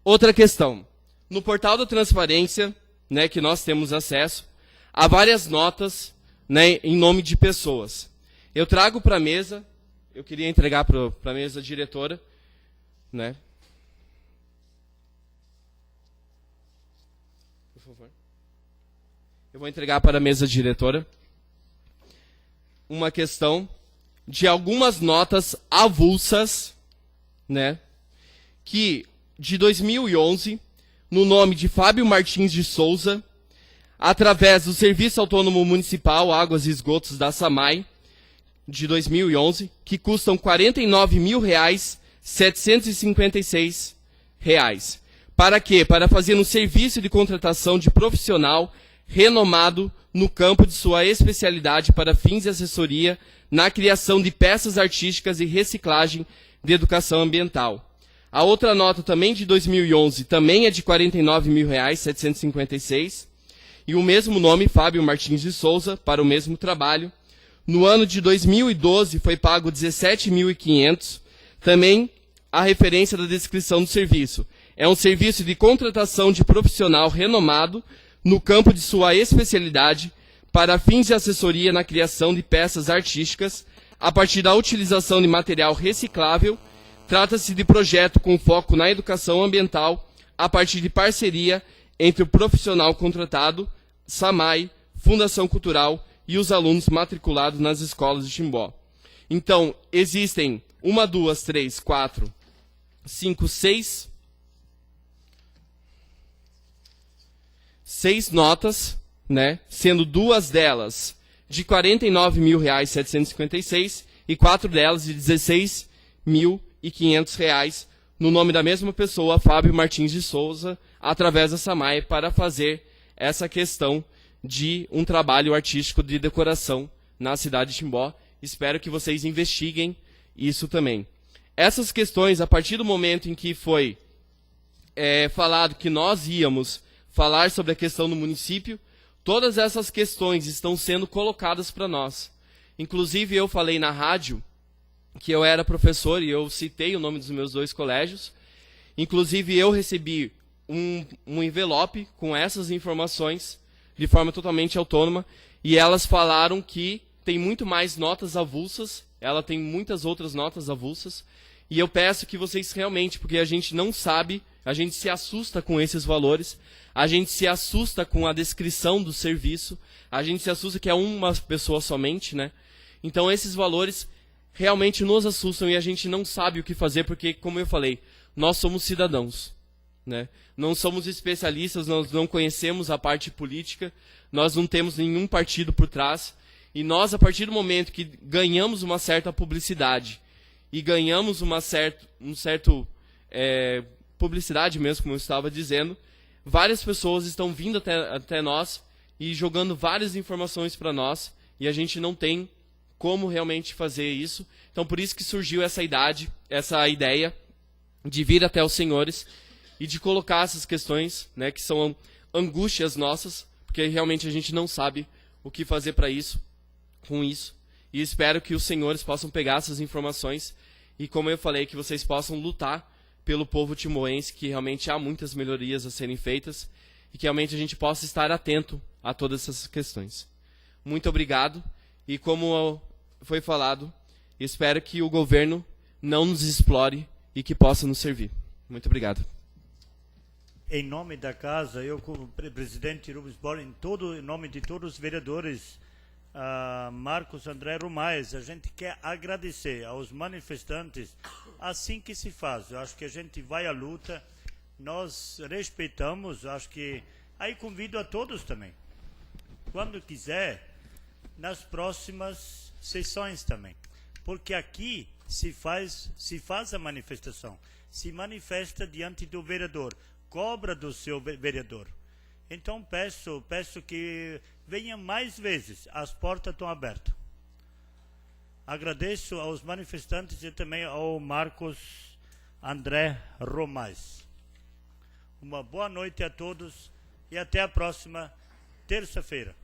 Outra questão. No portal da transparência, né, que nós temos acesso, há várias notas, né, em nome de pessoas. Eu trago para a mesa, eu queria entregar para a mesa diretora, né? Por favor. Eu vou entregar para a mesa diretora uma questão de algumas notas avulsas, né, que de 2011, no nome de Fábio Martins de Souza, através do Serviço Autônomo Municipal Águas e Esgotos da SAMAI, de 2011, que custam R$ 49.756. Para quê? Para fazer um serviço de contratação de profissional renomado no campo de sua especialidade para fins de assessoria na criação de peças artísticas e reciclagem de educação ambiental. A outra nota também de 2011 também é de R$ 49.756, e o mesmo nome, Fábio Martins de Souza, para o mesmo trabalho. No ano de 2012 foi pago R$ 17.500. Também a referência da descrição do serviço. É um serviço de contratação de profissional renomado no campo de sua especialidade para fins de assessoria na criação de peças artísticas a partir da utilização de material reciclável. Trata-se de projeto com foco na educação ambiental a partir de parceria entre o profissional contratado, SAMAI, Fundação Cultural e os alunos matriculados nas escolas de Timbó. Então, existem 1, 2, 3, 4, 5, 6 notas, né? Sendo 2 delas de R$ 49.756 e 4 delas de R$ 16.500 no nome da mesma pessoa, Fábio Martins de Souza, através da SAMAI, para fazer essa questão de um trabalho artístico de decoração na cidade de Timbó. Espero que vocês investiguem isso também. Essas questões, a partir do momento em que foi falado que nós íamos falar sobre a questão do município, todas essas questões estão sendo colocadas para nós. Inclusive, eu falei na rádio que eu era professor e eu citei o nome dos meus 2 colégios. Inclusive, eu recebi um envelope com essas informações de forma totalmente autônoma, e elas falaram que tem muito mais notas avulsas, ela tem muitas outras notas avulsas, e eu peço que vocês realmente, porque a gente não sabe, a gente se assusta com esses valores, a gente se assusta com a descrição do serviço, a gente se assusta que é uma pessoa somente, né? Então esses valores realmente nos assustam e a gente não sabe o que fazer, porque, como eu falei, nós somos cidadãos, né? Não somos especialistas, nós não conhecemos a parte política, nós não temos nenhum partido por trás, e nós, a partir do momento que ganhamos uma certa publicidade, e ganhamos publicidade mesmo, como eu estava dizendo, várias pessoas estão vindo até nós e jogando várias informações para nós, e a gente não tem como realmente fazer isso. Então, por isso que surgiu essa ideia de vir até os senhores e de colocar essas questões, né, que são angústias nossas, porque realmente a gente não sabe o que fazer com isso. E espero que os senhores possam pegar essas informações e, como eu falei, que vocês possam lutar pelo povo timoense, que realmente há muitas melhorias a serem feitas e que realmente a gente possa estar atento a todas essas questões. Muito obrigado, e como foi falado, espero que o governo não nos explore e que possa nos servir. Muito obrigado. Em nome da casa, eu como presidente Rubens Boll, em nome de todos os vereadores, Marcos André Romais, a gente quer agradecer aos manifestantes. Assim que se faz, eu acho que a gente vai à luta, nós respeitamos, acho que aí convido a todos também, quando quiser, nas próximas sessões também, porque aqui se faz a manifestação, se manifesta diante do vereador, cobra do seu vereador. Então peço que venha mais vezes, as portas estão abertas. Agradeço aos manifestantes e também ao Marcos André Romais. Uma boa noite a todos e até a próxima terça-feira.